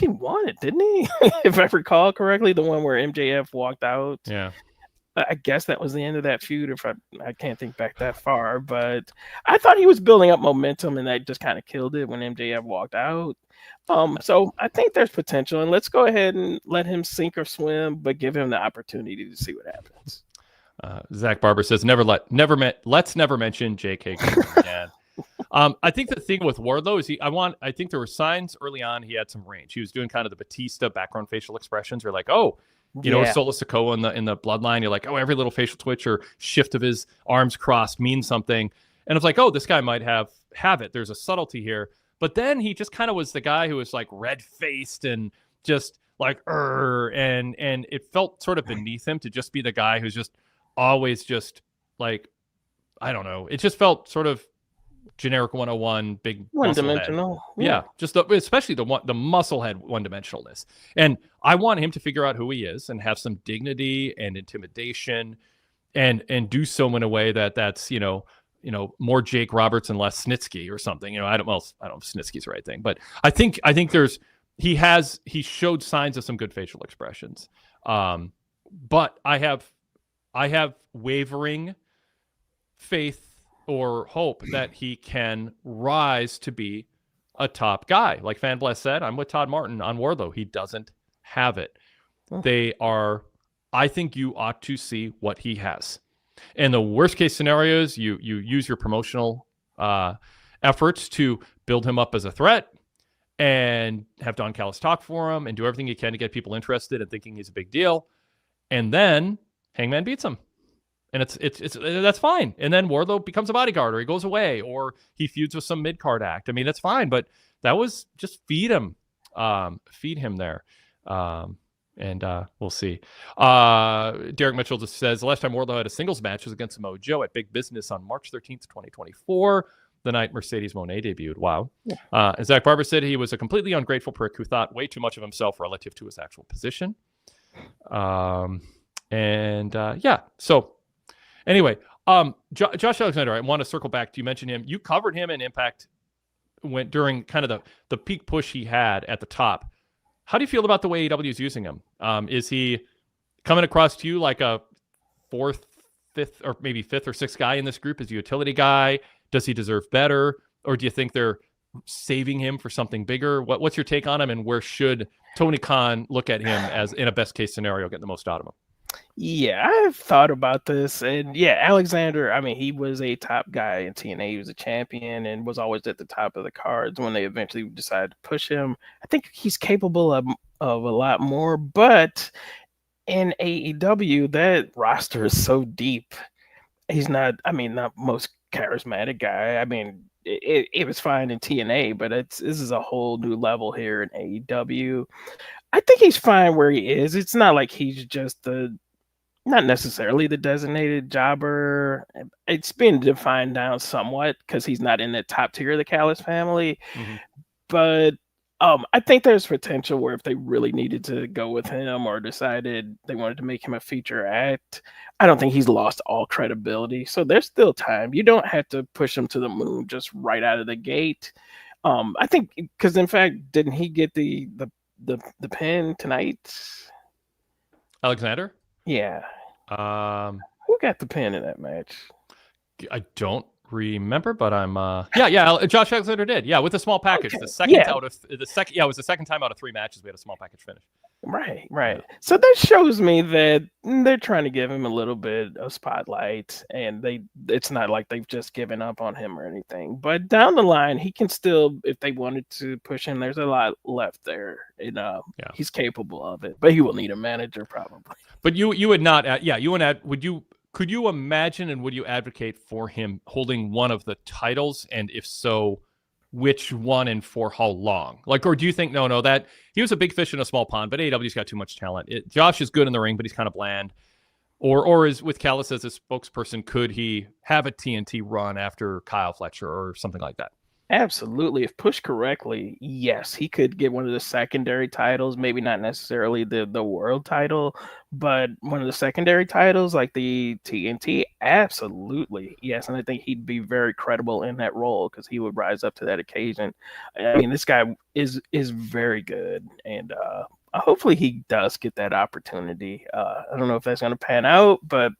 won it, didn't he? If I recall correctly, the one where MJF walked out. Yeah. I guess that was the end of that feud. If I can't think back that far, but I thought he was building up momentum, and that just kind of killed it when MJF walked out. So I think there's potential, and let's go ahead and let him sink or swim, but give him the opportunity to see what happens. Zach Barber says, let's never mention J.K. again. I think the thing with Wardlow is I think there were signs early on he had some range. He was doing kind of the Batista background facial expressions. You're like, oh, you know, Solo Sikoa in the bloodline. You're like, oh, every little facial twitch or shift of his arms crossed means something. And it's like, oh, this guy might have it. There's a subtlety here. But then he just kind of was the guy who was like red-faced and just like, and it felt sort of beneath him to just be the guy who's just always just like, I don't know. It just felt sort of generic 101, big one-dimensional. Yeah, just especially the muscle head one-dimensionalness. And I want him to figure out who he is and have some dignity and intimidation and do so in a way that's, you know, more Jake Roberts and less Snitsky or something. You know, I don't know if Snitsky's the right thing, but I think he showed signs of some good facial expressions. But I have wavering faith or hope that he can rise to be a top guy. Like FanBless said, I'm with Todd Martin on Wardlow. He doesn't have it. I think you ought to see what he has. In the worst case scenarios, you use your promotional efforts to build him up as a threat and have Don Callis talk for him and do everything you can to get people interested and thinking he's a big deal. And then Hangman beats him. And it's that's fine. And then Wardlow becomes a bodyguard, or he goes away, or he feuds with some mid-card act. I mean, it's fine, but that was just feed him there. And we'll see. Derek Mitchell just says, the last time Wardlow had a singles match was against Samoa Joe at Big Business on March 13th, 2024, the night Mercedes Moné debuted. Wow. And Zach Barber said he was a completely ungrateful prick who thought way too much of himself relative to his actual position. So anyway, Josh Alexander, I want to circle back. You mentioned him. You covered him in Impact during kind of the peak push he had at the top. How do you feel about the way AEW is using him? Is he coming across to you like a fourth, fifth, or maybe fifth or sixth guy in this group? Is he a utility guy? Does he deserve better? Or do you think they're saving him for something bigger? What's your take on him, and where should Tony Khan look at him as, in a best case scenario, getting the most out of him? Yeah, I've thought about this, and Alexander, I mean, he was a top guy in TNA. He was a champion and was always at the top of the cards when they eventually decided to push him. I think he's capable of a lot more, but in AEW, that roster is so deep. He's not most charismatic guy. I mean, it was fine in TNA, but this is a whole new level here in AEW. I think he's fine where he is. It's not like he's just not necessarily the designated jobber. It's been defined down somewhat because he's not in the top tier of the Callis family. Mm-hmm. But I think there's potential where if they really needed to go with him or decided they wanted to make him a feature act, I don't think he's lost all credibility. So there's still time. You don't have to push him to the moon just right out of the gate. I think because, in fact, didn't he get the pin tonight? Alexander? Yeah. Who got the pin in that match? I don't remember, but I'm Josh Alexander did. Yeah, with a small package. Okay. It was the second time out of 3 matches we had a small package finish. Right. Yeah. So that shows me that they're trying to give him a little bit of spotlight, and it's not like they've just given up on him or anything. But down the line, he can still, if they wanted to push him, there's a lot left there. And he's capable of it, but he will need a manager probably. But you would not, could you imagine and would you advocate for him holding one of the titles? And if so, which one and for how long? Like, or do you think, no, that he was a big fish in a small pond, but AEW's got too much talent. Josh is good in the ring, but he's kind of bland. Or is with Callis as a spokesperson, could he have a TNT run after Kyle Fletcher or something like that? Absolutely. If pushed correctly, yes, he could get one of the secondary titles, maybe not necessarily the world title, but one of the secondary titles like the TNT. Absolutely. Yes. And I think he'd be very credible in that role because he would rise up to that occasion. I mean, this guy is very good. And hopefully he does get that opportunity. I don't know if that's going to pan out, but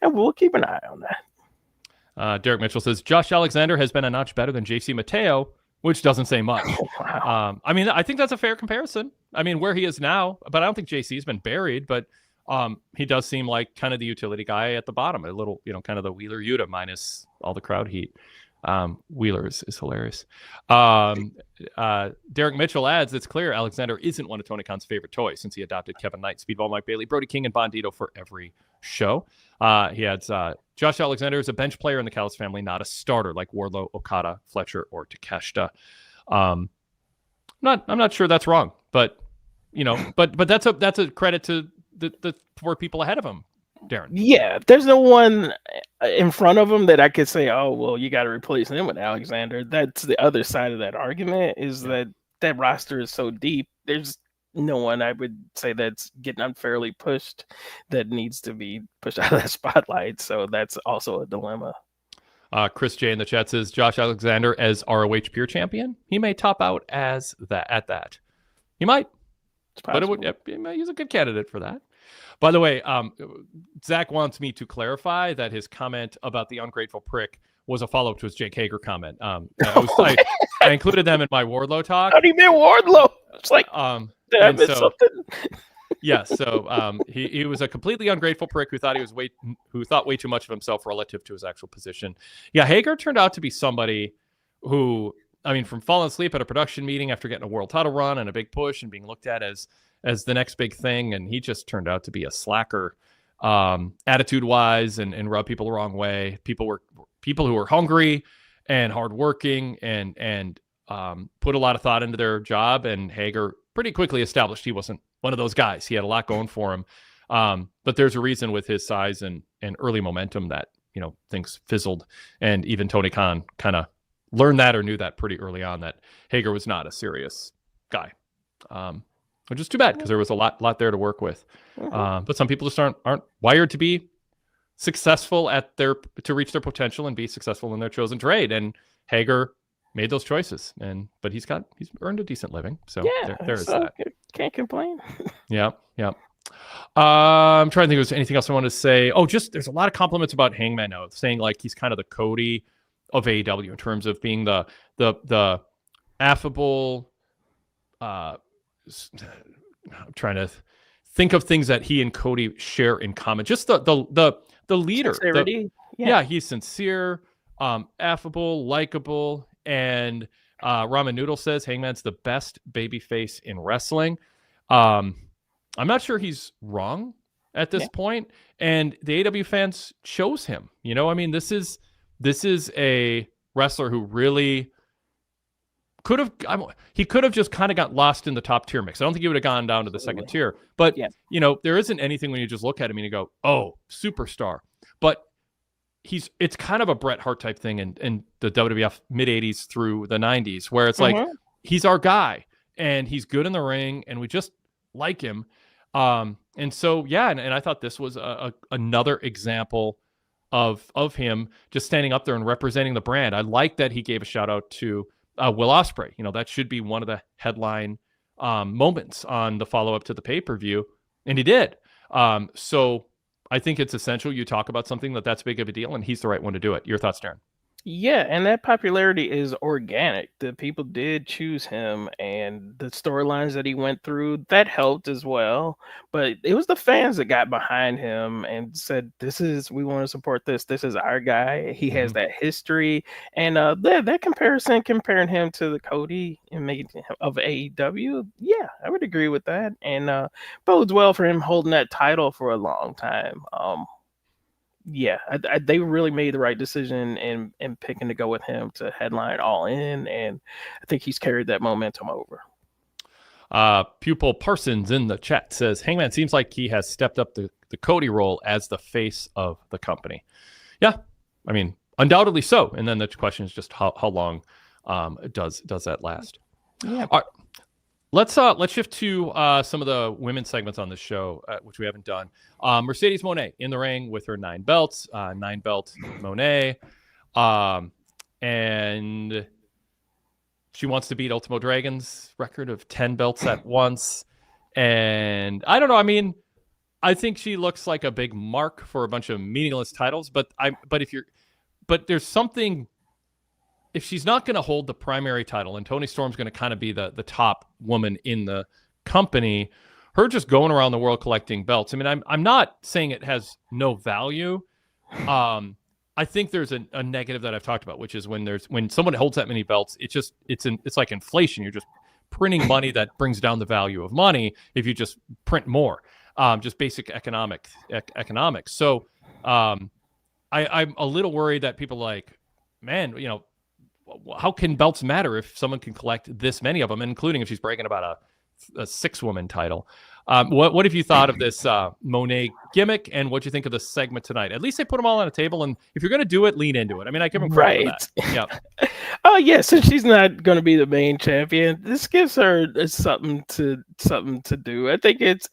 we'll keep an eye on that. Derek Mitchell says Josh Alexander has been a notch better than JC Mateo, which doesn't say much. Wow. I mean, I think that's a fair comparison. I mean, where he is now, but I don't think JC's been buried, but he does seem like kind of the utility guy at the bottom, a little, kind of the Wheeler Yuta minus all the crowd heat. Wheeler is hilarious. Derek Mitchell adds, it's clear Alexander isn't one of Tony Khan's favorite toys since he adopted Kevin Knight, Speedball Mike Bailey, Brody King, and Bandito for every show. He adds, Josh Alexander is a bench player in the Callis family, not a starter like Wardlow, Okada, Fletcher, or Takeshita. I'm not sure that's wrong, but but that's a credit to the four people ahead of him, Darrin. Yeah, there's no one in front of him that I could say, oh, well, you got to replace him with Alexander. That's the other side of that argument is that roster is so deep. There's no one I would say that's getting unfairly pushed that needs to be pushed out of that spotlight. So that's also a dilemma. Chris J in the chat says Josh Alexander as ROH Pure Champion. He may top out as that at that. He might. But he's a good candidate for that. By the way, Zach wants me to clarify that his comment about the ungrateful prick was a follow-up to his Jake Hager comment. I included them in my Wardlow talk. How do you mean Wardlow? It's like, did I miss something? Yeah, so he was a completely ungrateful prick who thought way too much of himself relative to his actual position. Yeah, Hager turned out to be somebody who, I mean, from falling asleep at a production meeting after getting a world title run and a big push and being looked at as the next big thing, and he just turned out to be a slacker, attitude-wise, and rub people the wrong way. People who were hungry and hardworking and put a lot of thought into their job, and Hager pretty quickly established he wasn't one of those guys. He had a lot going for him, but there's a reason with his size and early momentum that things fizzled, and even Tony Khan kind of learned that or knew that pretty early on that Hager was not a serious guy, which is too bad because there was a lot there to work with. But some people just aren't wired to be successful to reach their potential and be successful in their chosen trade. And Hager made those choices, but he's earned a decent living. So there's that. Can't complain. Yeah. I'm trying to think if there's anything else I want to say. Oh, just there's a lot of compliments about Hangman now, saying like he's kind of the Cody of AEW in terms of being the affable. I'm trying to think of things that he and Cody share in common. Just the leader. Sincerity. He's sincere, affable, likable, and Ramen Noodle says Hangman's the best babyface in wrestling. I'm not sure he's wrong at this point, and the AEW fans chose him. I mean, this is a wrestler who really could have just kind of got lost in the top tier mix. I don't think he would have gone down to the second tier, but there isn't anything when you just look at him and you go, oh, superstar. But it's kind of a Bret Hart type thing in the WWF mid 80s through the 90s, where it's like, he's our guy and he's good in the ring and we just like him. And so, and I thought this was another example of him just standing up there and representing the brand. I like that he gave a shout out to Will Ospreay. That should be one of the headline moments on the follow-up to the pay-per-view, and he did. So I think it's essential you talk about something that's big of a deal, and he's the right one to do it. Your thoughts, Darrin? Yeah, and that popularity is organic. The people did choose him, and the storylines that he went through, that helped as well. But it was the fans that got behind him and said, we want to support this. This is our guy. He has that history. And that comparison, comparing him to the Cody and making him of AEW, yeah, I would agree with that. And bodes well for him holding that title for a long time. They really made the right decision in picking to go with him to headline All In, and I think he's carried that momentum over. Pupil Parsons in the chat says Hangman seems like he has stepped up the Cody role as the face of the company. Yeah, I mean, undoubtedly so. And then the question is just how long does that last? Yeah. All right. Let's shift to some of the women's segments on this show, which we haven't done. Mercedes Mone in the ring with her 9 belts, 9-belt Mone, and she wants to beat Ultimo Dragon's record of 10 belts at once. And I don't know. I mean, I think she looks like a big mark for a bunch of meaningless titles. But there's something. If she's not going to hold the primary title, and Toni Storm's going to kind of be the top woman in the company, her just going around the world collecting belts. I mean, I'm not saying it has no value. I think there's a negative that I've talked about, which is when someone holds that many belts, it's like inflation. You're just printing money that brings down the value of money if you just print more. Just basic economics. So I'm a little worried that people like, man, how can belts matter if someone can collect this many of them, including if she's bragging about a 6-woman title? What have you thought of this Mone gimmick, and what do you think of the segment tonight? At least they put them all on a table, and if you're going to do it, lean into it. I mean, I give them credit for that. Yeah. Oh yeah, since she's not going to be the main champion, this gives her something to do. I think it's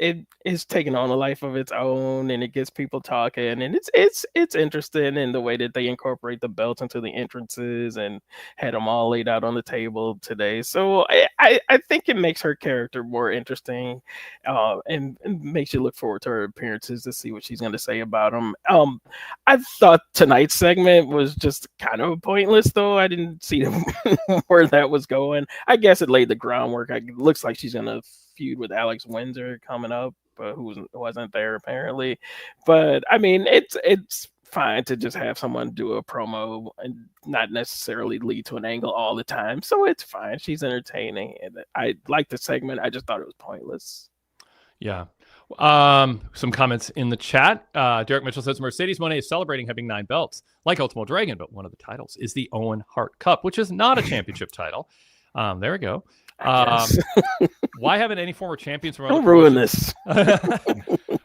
taking on a life of its own, and it gets people talking, and it's interesting in the way that they incorporate the belts into the entrances and had them all laid out on the table today. So I think it makes her character more interesting. And makes you look forward to her appearances to see what she's going to say about them. I thought tonight's segment was just kind of pointless, though. I didn't see where that was going. I guess it laid the groundwork. It looks like she's going to feud with Alex Windsor coming up, who wasn't there apparently. But I mean, it's fine to just have someone do a promo and not necessarily lead to an angle all the time. So it's fine. She's entertaining, and I like the segment. I just thought it was pointless. Yeah. Some comments in the chat. Derek Mitchell says Mercedes Mone is celebrating having 9 belts like Ultimo Dragon, but one of the titles is the Owen Hart Cup, which is not a championship title. There we go. Why haven't any former champions from other Don't ruin this.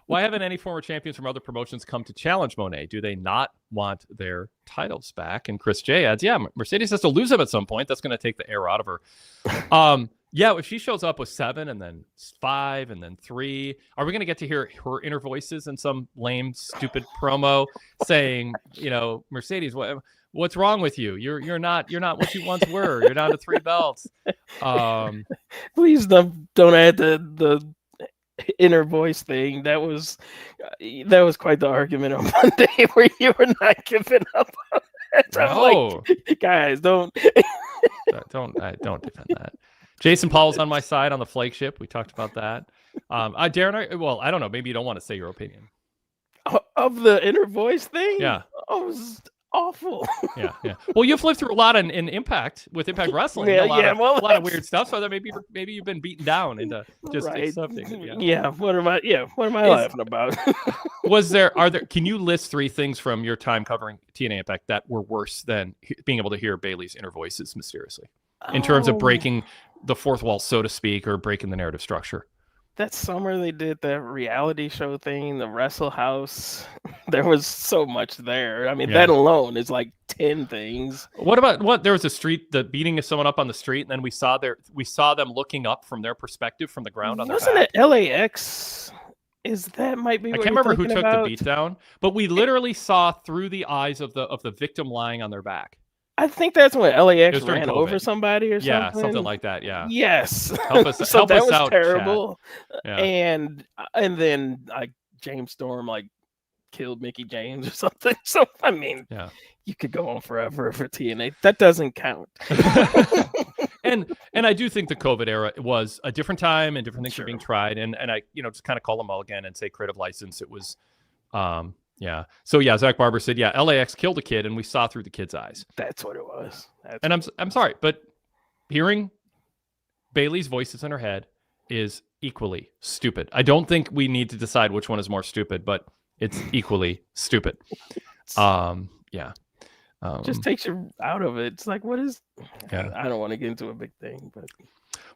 Why haven't any former champions from other promotions come to challenge Mone? Do they not want their titles back? And Chris J adds, yeah, Mercedes has to lose them at some point. That's going to take the air out of her. Yeah, if she shows up with 7 and then 5 and then 3, are we going to get to hear her inner voices in some lame, stupid promo saying, Mercedes, what's wrong with you? You're not what you once were. You're down to 3 belts. Please don't add the inner voice thing. That was quite the argument on Monday where you were not giving up on it. No. Like, guys, don't defend that. Jason Paul's on my side on the flagship. We talked about that. Darrin, I don't know. Maybe you don't want to say your opinion. Of the inner voice thing? Yeah. Oh, it was awful. Yeah. Well, you've lived through a lot in Impact with Impact Wrestling. A lot of weird stuff. So that maybe you've been beaten down into just accepting it. Yeah. What am I laughing about? Can you list 3 things from your time covering TNA Impact that were worse than being able to hear Bayley's inner voices mysteriously? In terms of breaking the fourth wall, so to speak, or breaking the narrative structure. That summer they did that reality show thing, the Wrestle House. There was so much there. I mean, that alone is like 10 things. What about there was the beating of someone up on the street, and then we saw them looking up from their perspective from the ground on their back. Wasn't it LAX? Might be. I can't remember who took the beat down, but we literally saw through the eyes of the victim lying on their back. I think that's when LAX ran over somebody or something. Yeah, something like that. Yeah. Yes. Help us was out, terrible. Yeah. And then like James Storm killed Mickey James or something. So I mean, you could go on forever for TNA. That doesn't count. And I do think the COVID era was a different time and different things were being tried. And I just kind of call them all again and say creative license. It was yeah. So Zach Barber said, LAX killed a kid and we saw through the kid's eyes. That's what it was. I'm sorry, but hearing Bayley's voices in her head is equally stupid. I don't think we need to decide which one is more stupid, but it's equally stupid. Just takes you out of it. It's like, what is? Yeah. I don't want to get into a big thing, but.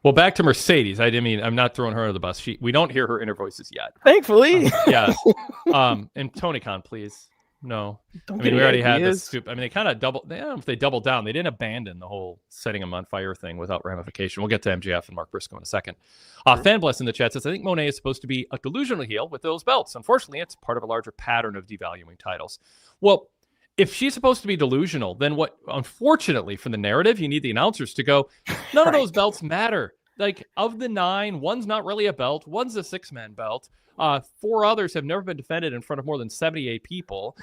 Well, back to Mercedes. I'm not throwing her under the bus. We don't hear her inner voices yet. Thankfully. Yes. And Tony Khan, please. No. We already had this stupid. I mean, they kind of doubled. I don't know if they doubled down. They didn't abandon the whole setting them on fire thing without ramification. We'll get to MJF and Mark Briscoe in a second. Fanbless in the chat says, I think Mone is supposed to be a delusional heel with those belts. Unfortunately, it's part of a larger pattern of devaluing titles. Well, if she's supposed to be delusional, then what? Unfortunately, for the narrative, you need the announcers to go, none of those belts matter. like of the 9, one's not really a belt. One's a 6-man belt. 4 others have never been defended in front of more than 78 people.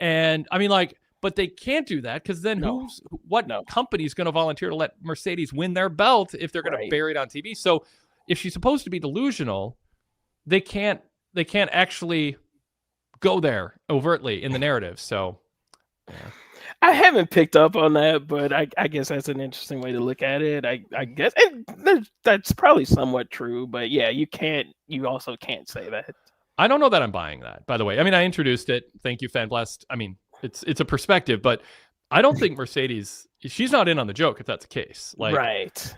And I mean, like, but they can't do that because then what company is going to volunteer to let Mercedes win their belt if they're going to bury it on TV? So if she's supposed to be delusional, they can't actually go there overtly in the narrative. So yeah. I haven't picked up on that, but I guess that's an interesting way to look at it. I guess that's probably somewhat true, but yeah, you also can't say that. I don't know that I'm buying that, by the way. I mean, I introduced it. Thank you, FanBlast. I mean, it's a perspective, but I don't think Mercedes, she's not in on the joke if that's the case. Like, right.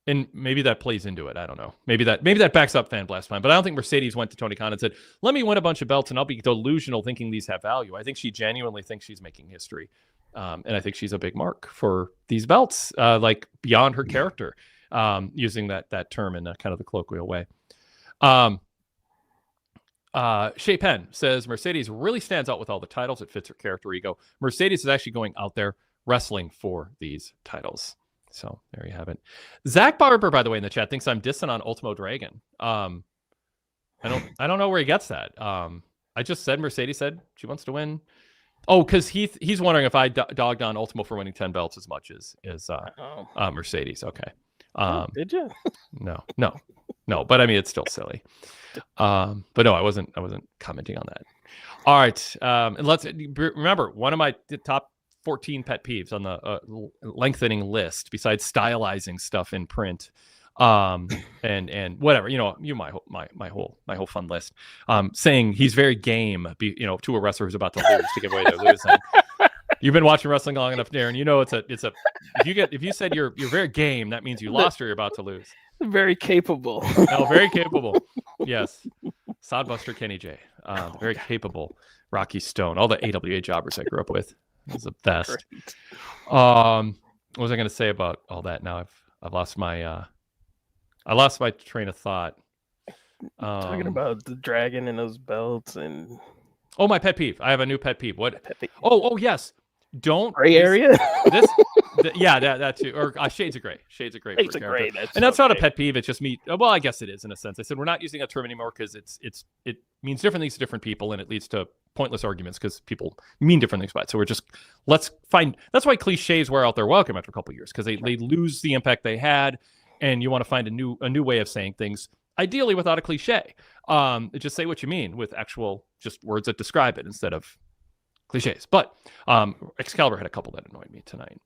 And maybe that plays into it. I don't know. Maybe that backs up FanBlast time. But I don't think Mercedes went to Tony Khan and said, let me win a bunch of belts and I'll be delusional thinking these have value. I think she genuinely thinks she's making history. And I think she's a big mark for these belts, like beyond her character, using that term in kind of the colloquial way. Shea Penn says, Mercedes really stands out with all the titles. It fits her character ego. Mercedes is actually going out there wrestling for these titles. So there you have it. Zach Barber, by the way, in the chat thinks I'm dissing on Ultimo Dragon. I don't know where he gets that. I just said Mercedes said she wants to win. Oh, because he's wondering if I dogged on Ultimo for winning 10 belts as much as Mercedes. Okay. Did you? No. But I mean, it's still silly. But no, I wasn't commenting on that. All right. And let's remember one of my top 14 pet peeves on the lengthening list, besides stylizing stuff in print, and whatever, my whole fun list, saying he's very game, to a wrestler who's about to lose to give away their losing. You've been watching wrestling long enough, Darren. You know it's a if you said you're very game, that means you lost or you're about to lose. Very capable. Oh, very capable. Yes. Sodbuster Kenny J. Very capable Rocky Stone. All the AWA jobbers I grew up with. It was the best. What was I going to say about all that? Now I've lost my train of thought. Talking about the dragon and those belts and my pet peeve. I have a new pet peeve. What? Pet peeve. Oh yes. Don't gray area. That too. Or shades of gray. Shades of gray. That's not a pet peeve. It's just me. Well, I guess it is in a sense. I said we're not using that term anymore because it means different things to different people, and it leads to pointless arguments because people mean different things by it. So we're just let's find. That's why cliches wear out their welcome after a couple of years because they lose the impact they had, and you want to find a new way of saying things. Ideally, without a cliche. Just say what you mean with actual just words that describe it instead of cliches. But Excalibur had a couple that annoyed me tonight.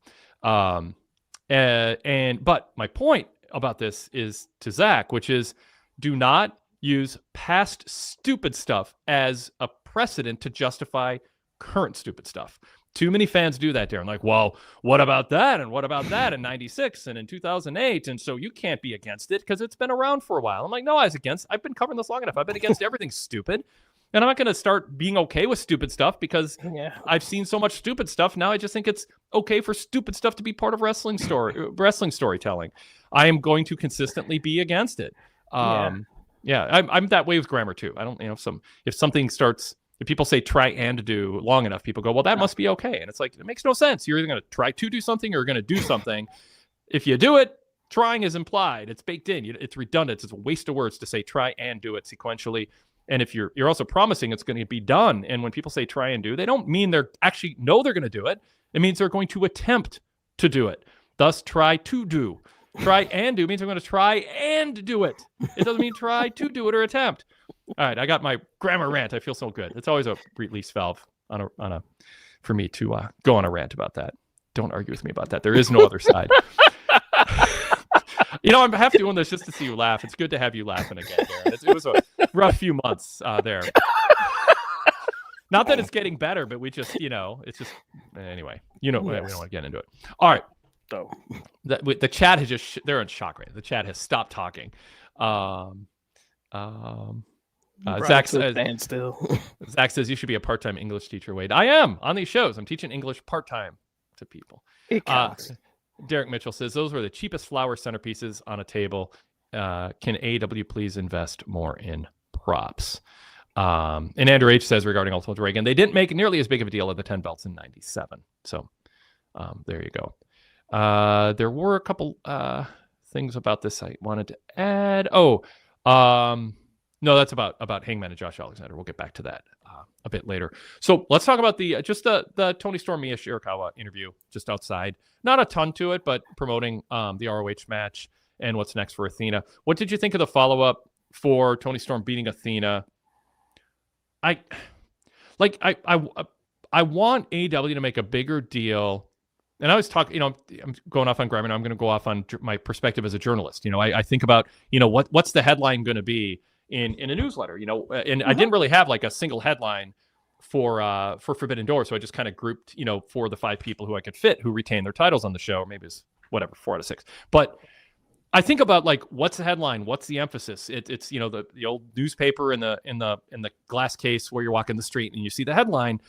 But my point about this is to Zach, which is do not use past stupid stuff as a precedent to justify current stupid stuff. Too many fans do that, Darren. Like, well, what about that? And what about that in 96 and in 2008? And so you can't be against it because it's been around for a while. I'm like, no, I've been covering this long enough. I've been against everything stupid. And I'm not going to start being okay with stupid stuff because I've seen so much stupid stuff. Now I just think it's okay for stupid stuff to be part of wrestling storytelling. I am going to consistently be against it. I'm that way with grammar too. I don't, if people say try and do long enough, people go, well, that must be okay. And it's like, it makes no sense. You're either going to try to do something or you're going to do something. If you do it, trying is implied. It's baked in. It's redundant. It's a waste of words to say try and do it sequentially. And if you're also promising it's going to be done, and when people say try and do, they don't mean they're actually know they're going to do it. It means they're going to attempt to do it. Thus, try to do. Try and do means I'm going to try and do it. It doesn't mean try to do it or attempt. All right, I got my grammar rant. I feel so good. It's always a release valve for me to go on a rant about that. Don't argue with me about that. There is no other side. I'm half doing this just to see you laugh. It's good to have you laughing again, Darren. It was a rough few months there. Not that it's getting better, but we just, it's just, anyway, we don't want to get into it. All right. So the chat has they're in shock right now. The chat has stopped talking. Zach says, Zach says you should be a part-time English teacher, Wade. I am on these shows. I'm teaching English part-time to people. It counts. Derek Mitchell says those were the cheapest flower centerpieces on a table. Can AEW please invest more in props? And Andrew H says regarding Ultimate Dragon, they didn't make nearly as big of a deal of the 10 belts in 97. So there you go. There were a couple things about this I wanted to add. No, that's about Hangman and Josh Alexander. We'll get back to that a bit later. So let's talk about the Tony Storm Mia Shirakawa interview just outside. Not a ton to it, but promoting the ROH match and what's next for Athena. What did you think of the follow-up for Tony Storm beating Athena? I want AEW to make a bigger deal. And I was talking, I'm going off on Grimer, and I'm going to go off on my perspective as a journalist. I think about, what's the headline going to be in a newsletter, and I didn't really have like a single headline for Forbidden Door. So I just kind of grouped, for the 5 people who I could fit, who retain their titles on the show, or maybe it's whatever, 4 out of 6. But I think about like, what's the headline? What's the emphasis? It's the old newspaper in the glass case where you're walking the street and you see the headline.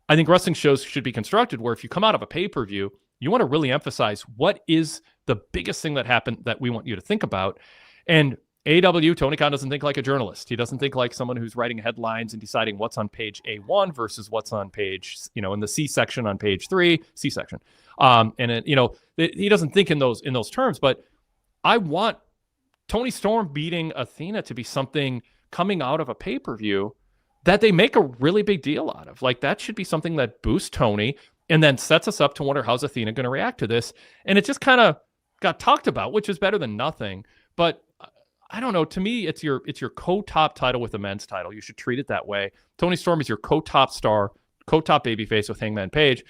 I think wrestling shows should be constructed where if you come out of a pay-per-view, you want to really emphasize what is the biggest thing that happened that we want you to think about. And AEW, Tony Khan doesn't think like a journalist. He doesn't think like someone who's writing headlines and deciding what's on page A1 versus what's on page, in the C section on page 3, C section. He doesn't think in those terms, but I want Tony Storm beating Athena to be something coming out of a pay-per-view that they make a really big deal out of. Like, that should be something that boosts Tony and then sets us up to wonder how's Athena going to react to this. And it just kind of got talked about, which is better than nothing. But I don't know. To me, it's your co-top title with the men's title. You should treat it that way. Tony Storm is your co-top star, co-top babyface with Hangman Page.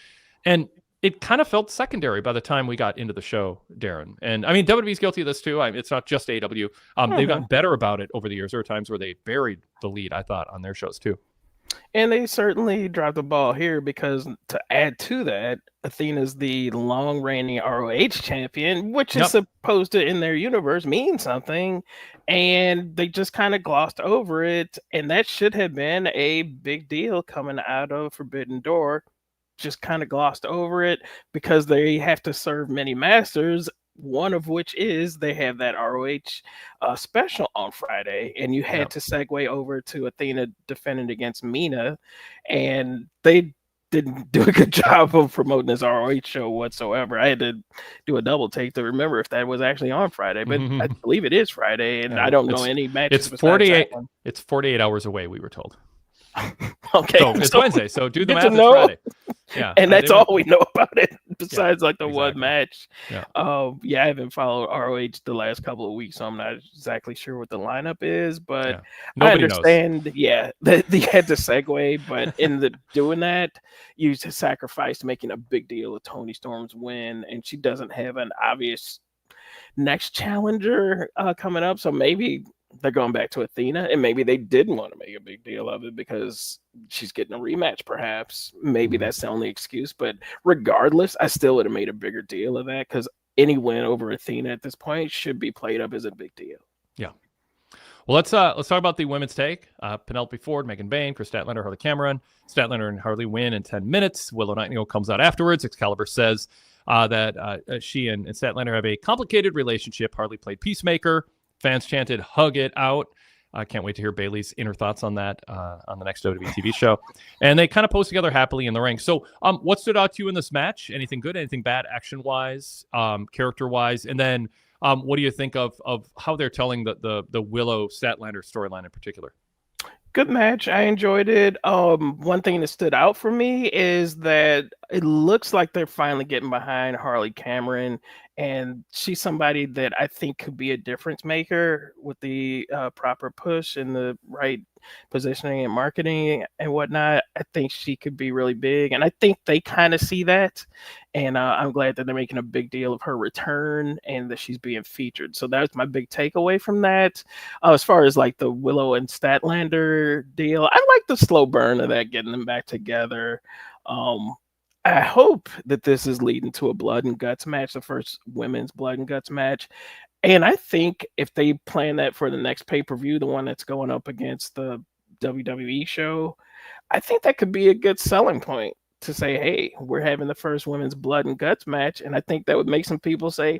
And it kind of felt secondary by the time we got into the show, Darren. And I mean, WWE's guilty of this too. It's not just AEW. They've gotten better about it over the years. There are times where they buried the lead, I thought, on their shows too. And they certainly dropped the ball here because, to add to that, Athena's the long-reigning ROH champion, which is supposed to, in their universe, mean something. And they just kind of glossed over it. And that should have been a big deal coming out of Forbidden Door. Just kind of glossed over it because they have to serve many masters, one of which is they have that ROH special on Friday, and you had to segue over to Athena defending against Mina, and they didn't do a good job of promoting this ROH show whatsoever. I had to do a double take to remember if that was actually on Friday, but I believe it is Friday, and I don't know any matches. It's 48. It's 48 hours away, we were told. Okay, so it's Wednesday, so do the math. It's Friday. Yeah, and that's all we know about it besides like the one match. Yeah. I haven't followed ROH the last couple of weeks, so I'm not exactly sure what the lineup is, but I understand. Knows. Yeah, they had to segue, but in the doing that, you sacrificed making a big deal of Tony Storm's win, and she doesn't have an obvious next challenger coming up, so maybe they're going back to Athena, and maybe they didn't want to make a big deal of it because she's getting a rematch, perhaps. Maybe that's the only excuse, but regardless, I still would have made a bigger deal of that because any win over Athena at this point should be played up as a big deal. Yeah. Well, let's talk about the women's take. Penelope Ford, Megan Bayne, Chris Statlander, Harley Cameron. Statlander and Harley win in 10 minutes. Willow Nightingale comes out afterwards. Excalibur says that she and Statlander have a complicated relationship. Harley played peacemaker. Fans chanted, "Hug it out." I can't wait to hear Bailey's inner thoughts on that on the next WWE TV show. And they kind of post together happily in the ring. So what stood out to you in this match? Anything good, anything bad, action-wise, character-wise? And then what do you think of how they're telling the Willow Statlander storyline in particular? Good match. I enjoyed it. One thing that stood out for me is that it looks like they're finally getting behind Harley Cameron, and she's somebody that I think could be a difference maker with the proper push and the right positioning and marketing and whatnot. I think she could be really big, and I think they kind of see that. And I'm glad that they're making a big deal of her return and that she's being featured. So that's my big takeaway from that. As far as like the Willow and Statlander deal, I like the slow burn of that, getting them back together. I hope that this is leading to a blood and guts match, the first women's blood and guts match. And I think if they plan that for the next pay-per-view, the one that's going up against the WWE show, I think that could be a good selling point to say, hey, we're having the first women's blood and guts match. And I think that would make some people say,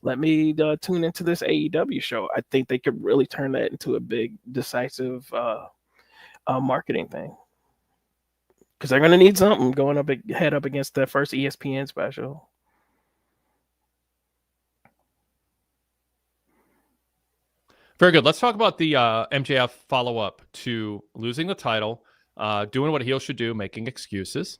let me tune into this AEW show. I think they could really turn that into a big, decisive marketing thing. Because they're going to need something going head up against the first ESPN special. Very good. Let's talk about the MJF follow-up to losing the title, doing what a heel should do, making excuses,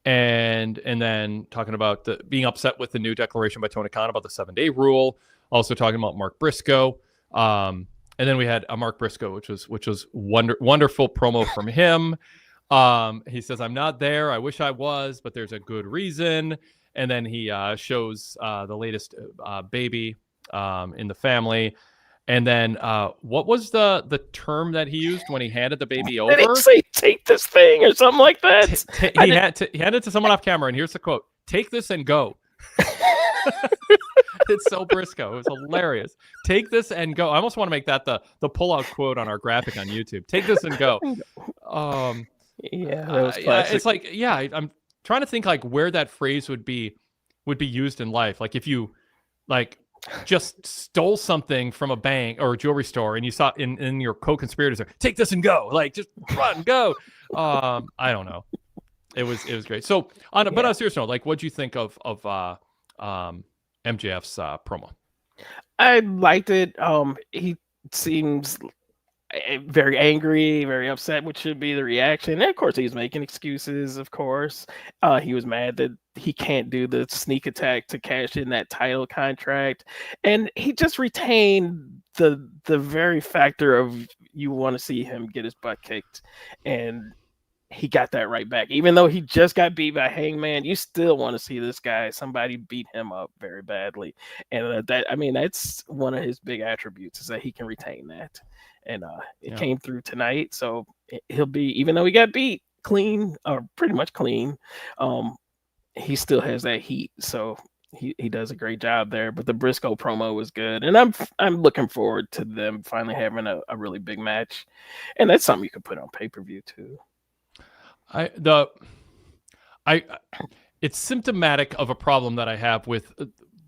and then talking about being upset with the new declaration by Tony Khan about the 7-day rule. Also talking about Mark Briscoe, and then we had a Mark Briscoe, which was wonderful promo from him. He says, "I'm not there. I wish I was, but there's a good reason." And then he shows the latest baby in the family. And then what was the term that he used when he handed the baby over? Did he say, "Take this thing" or something like that? He handed it to someone off camera, and here's the quote: "Take this and go." It's so Briscoe. It was hilarious. Take this and go. I almost want to make that the pull-out quote on our graphic on YouTube. Take this and go. Yeah, that was classic. It's like, yeah, I'm trying to think like where that phrase would be used in life. Like if you like just stole something from a bank or a jewelry store and you saw in your co-conspirators, take this and go. Like just run, go. I don't know. It was great. So but on a serious note, like what'd you think of MJF's promo? I liked it. He seems very angry, very upset, which should be the reaction. And of course, he's making excuses. Of course, he was mad that he can't do the sneak attack to cash in that title contract, and he just retained the very factor of you want to see him get his butt kicked, and he got that right back. Even though he just got beat by Hangman, you still want to see this guy, somebody beat him up very badly. And that's one of his big attributes, is that he can retain that. And it came through tonight. So he'll be, even though he got beat clean, or pretty much clean, he still has that heat. So he does a great job there. But the Briscoe promo was good. And I'm looking forward to them finally having a really big match. And that's something you could put on pay-per-view too. It's symptomatic of a problem that I have with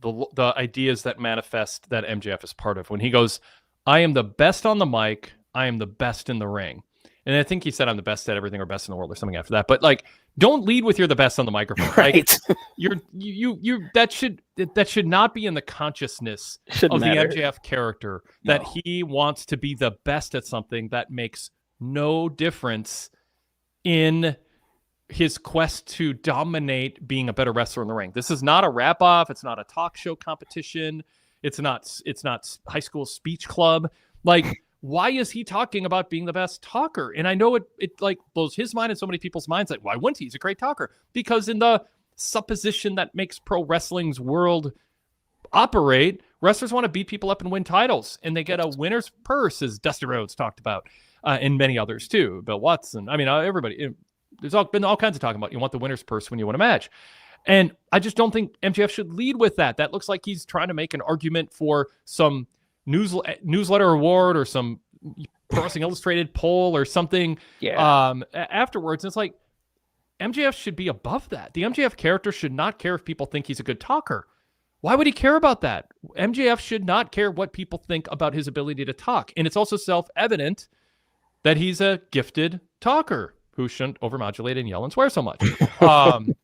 the ideas that manifest that MJF is part of. When he goes, "I am the best on the mic, I am the best in the ring," and I think he said, "I'm the best at everything," or "best in the world," or something after that. But like, don't lead with you're the best on the microphone. Right? Like, that should not be in the consciousness of the MJF character, that he wants to be the best at something that makes no difference in his quest to dominate being a better wrestler in the ring. This is not a wrap off. It's not a talk show competition. It's not high school speech club. Like, why is he talking about being the best talker? And I know it like blows his mind and so many people's minds. Like, why wouldn't he? He's a great talker. Because in the supposition that makes pro wrestling's world operate, wrestlers want to beat people up and win titles, and they get a winner's purse, as Dusty Rhodes talked about. And many others too, Bill Watson. I mean, everybody. There's been all kinds of talking about you want the winner's purse when you win a match, and I just don't think MJF should lead with that. That looks like he's trying to make an argument for some newsletter award or some Pro Wrestling Illustrated poll or something. Yeah. Afterwards, it's like MJF should be above that. The MJF character should not care if people think he's a good talker. Why would he care about that? MJF should not care what people think about his ability to talk, and it's also self-evident that he's a gifted talker who shouldn't overmodulate and yell and swear so much.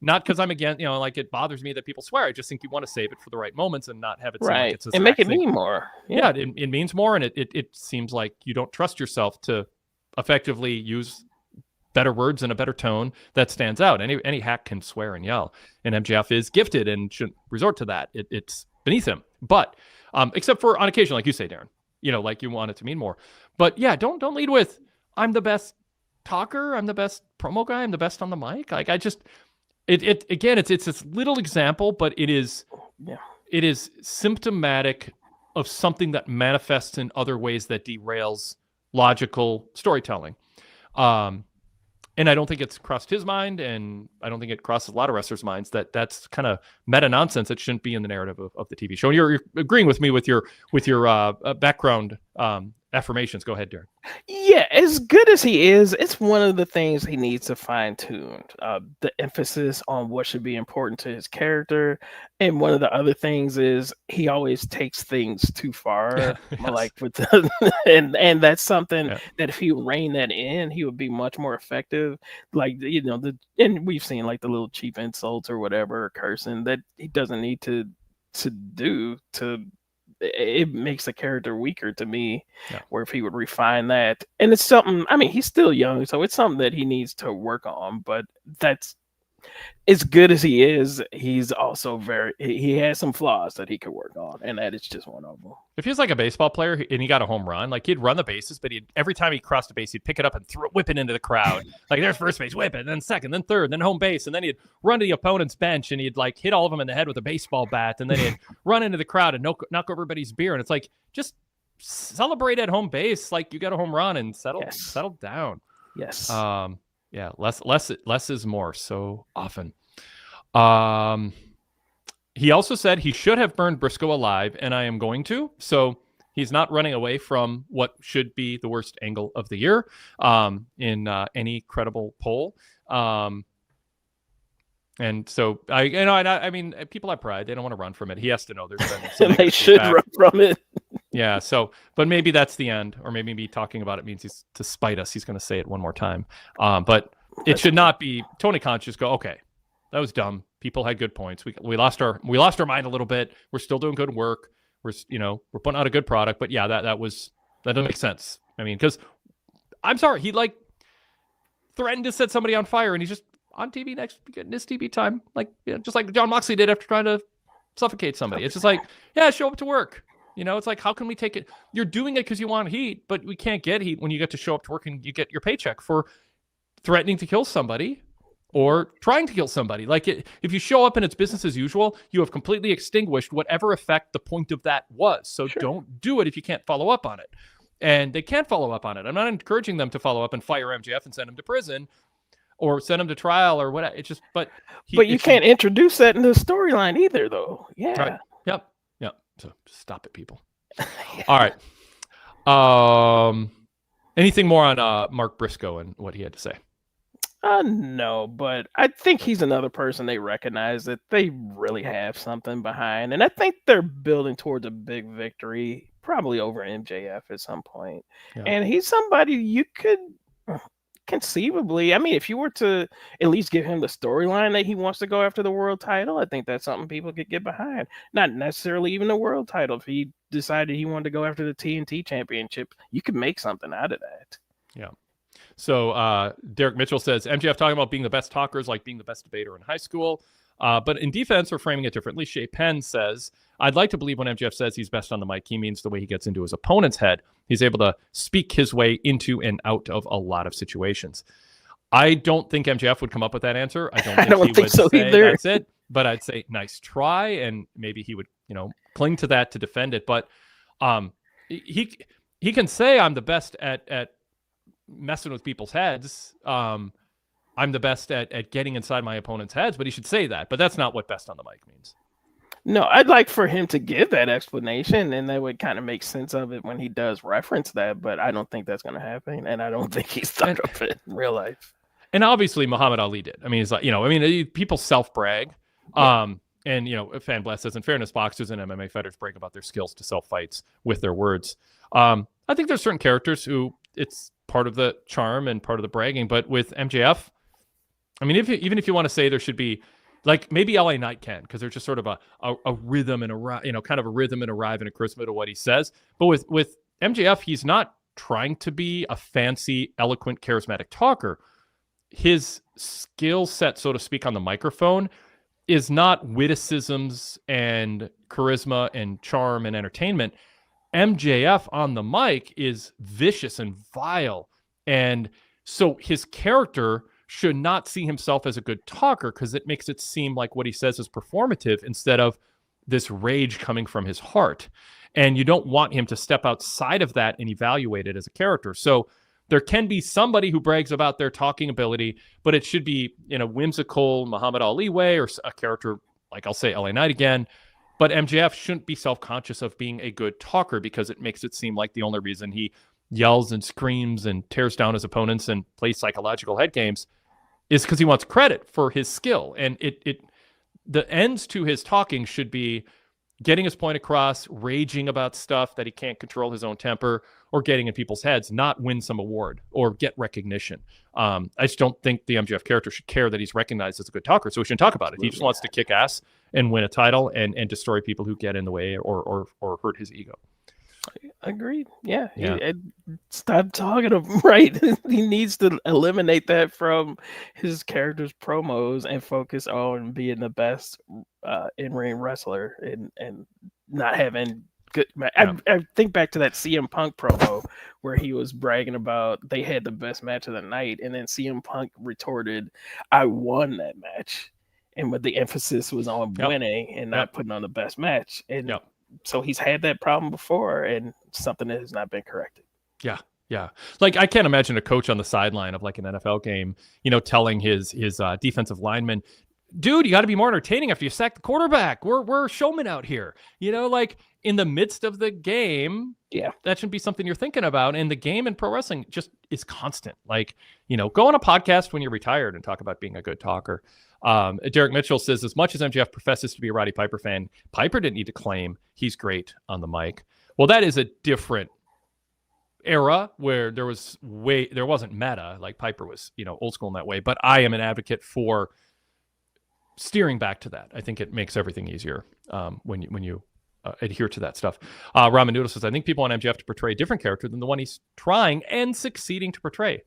Not because I'm against, like it bothers me that people swear. I just think you want to save it for the right moments and not have it seem like it's and make it mean more. Yeah, it means more, and it seems like you don't trust yourself to effectively use better words and a better tone that stands out. Any hack can swear and yell, and MJF is gifted and shouldn't resort to that. It's beneath him. But except for on occasion, like you say, Darren, like you want it to mean more. But yeah, don't lead with, "I'm the best talker, I'm the best promo guy, I'm the best on the mic." Like, I just again, it's this little example, but it is symptomatic of something that manifests in other ways that derails logical storytelling. And I don't think it's crossed his mind, and I don't think it crosses a lot of wrestlers' minds that's kind of meta nonsense that shouldn't be in the narrative of the TV show. And you're agreeing with me with your background affirmations. Go ahead, Darren. Yeah, as good as he is, it's one of the things he needs to fine tune. The emphasis on what should be important to his character, and one of the other things is he always takes things too far. Yes. Like with and that's something that if he rein that in, he would be much more effective. Like and we've seen like the little cheap insults or whatever, or cursing that he doesn't need to do to it makes the character weaker to me. Yeah. Where if he would refine that, and it's something. I mean, he's still young, so it's something that he needs to work on. But that's as good as he is. He's also he has some flaws that he could work on, and that is just one of them. If he was like a baseball player and he got a home run, like he'd run the bases, but every time he crossed a base, he'd pick it up and whip it into the crowd. Like there's first base, whip it, then second, then third, then home base, and then he'd run to the opponent's bench and he'd like hit all of them in the head with a baseball bat, and then he'd run into the crowd and knock over everybody's beer. And it's like, just celebrate at home base, like you got a home run, and settle down. Yes. Yeah, less is more so often. He also said he should have burned Briscoe alive, and I am going to. So he's not running away from what should be the worst angle of the year in any credible poll. And so I mean, people have pride. They don't want to run from it. He has to know there's been they should run from it. Yeah. So, but maybe that's the end, or maybe me talking about it means he's to spite us. He's going to say it one more time. But it should not be. Tony Khan just go, okay, that was dumb. People had good points. We lost our mind a little bit. We're still doing good work. We're putting out a good product. But yeah, that doesn't make sense. I mean, because I'm sorry, he like threatened to set somebody on fire, and he's just on TV next, getting his TV time, like just like John Moxley did after trying to suffocate somebody. It's just like, yeah, show up to work. It's like, how can we take it? You're doing it because you want heat, but we can't get heat when you get to show up to work and you get your paycheck for threatening to kill somebody or trying to kill somebody. Like if you show up and it's business as usual, you have completely extinguished whatever effect the point of that was. So Don't do it if you can't follow up on it. And they can't follow up on it. I'm not encouraging them to follow up and fire MJF and send him to prison or send him to trial or whatever. It's just, but you can't introduce that in the storyline either, though. Yeah. Right. Yep. So stop it, people. All right. Anything more on Mark Briscoe and what he had to say? No, but I think he's another person they recognize that they really have something behind, and I think they're building towards a big victory, probably over MJF at some point. Yeah. And he's somebody you could conceivably, I mean, if you were to at least give him the storyline that he wants to go after the world title, I think that's something people could get behind. Not necessarily even the world title. If he decided he wanted to go after the TNT championship, you could make something out of that. Yeah. So Derek Mitchell says, MJF talking about being the best talker is like being the best debater in high school. But in defense, we're framing it differently. Shea Penn says, I'd like to believe when MJF says he's best on the mic, he means the way he gets into his opponent's head. He's able to speak his way into and out of a lot of situations. I don't think MJF would come up with that anser. I don't think he would say either. That's it. But I'd say nice try, and maybe he would, cling to that to defend it. But he can say I'm the best at messing with people's heads. I'm the best at getting inside my opponent's heads, but he should say that. But that's not what best on the mic means. No, I'd like for him to give that explanation, and that would kind of make sense of it when he does reference that, but I don't think that's going to happen, and I don't think he's thought of it in real life. And obviously Muhammad Ali did. I mean, it's like, people self-brag. Yeah. And, Fan Blast says, in fairness, boxers and MMA fighters brag about their skills to sell fights with their words. I think there's certain characters who it's part of the charm and part of the bragging, but with MJF, I mean, even if you want to say there should be, like, maybe LA Knight can, because there's just sort of a rhythm and kind of a rhythm and a rhyme and a charisma to what he says. But with MJF, he's not trying to be a fancy, eloquent, charismatic talker. His skill set, so to speak, on the microphone is not witticisms and charisma and charm and entertainment. MJF on the mic is vicious and vile. And so his character should not see himself as a good talker, because it makes it seem like what he says is performative instead of this rage coming from his heart. And you don't want him to step outside of that and evaluate it as a character. So there can be somebody who brags about their talking ability, but it should be in a whimsical Muhammad Ali way, or a character like, I'll say LA Knight again. But MJF shouldn't be self-conscious of being a good talker, because it makes it seem like the only reason he yells and screams and tears down his opponents and plays psychological head games is because he wants credit for his skill. And the ends to his talking should be getting his point across, raging about stuff that he can't control his own temper, or getting in people's heads, not win some award or get recognition. I just don't think the MJF character should care that he's recognized as a good talker, so we shouldn't talk about it. He just wants to kick ass and win a title and destroy people who get in the way or hurt his ego. Agreed. Yeah. Stop talking to him. Right. He needs to eliminate that from his character's promos and focus on being the best in-ring wrestler and not having good. I think back to that CM Punk promo where he was bragging about they had the best match of the night, and then CM Punk retorted, "I won that match," and but the emphasis was on winning and not putting on the best match. And so he's had that problem before, and something that has not been corrected. Yeah. Like, I can't imagine a coach on the sideline of like an NFL game, telling his defensive lineman, dude, you got to be more entertaining after you sack the quarterback. We're showmen out here. Like in the midst of the game, that shouldn't be something you're thinking about. And the game in pro wrestling just is constant. Like, go on a podcast when you're retired and talk about being a good talker. Derek Mitchell says, as much as MJF professes to be a Roddy Piper fan, Piper didn't need to claim he's great on the mic. Well, that is a different era where there wasn't meta. Like Piper was, old school in that way. But I am an advocate for steering back to that. I think it makes everything easier when you adhere to that stuff. Ramen Noodle says, I think people want MJF to portray a different character than the one he's trying and succeeding to portray.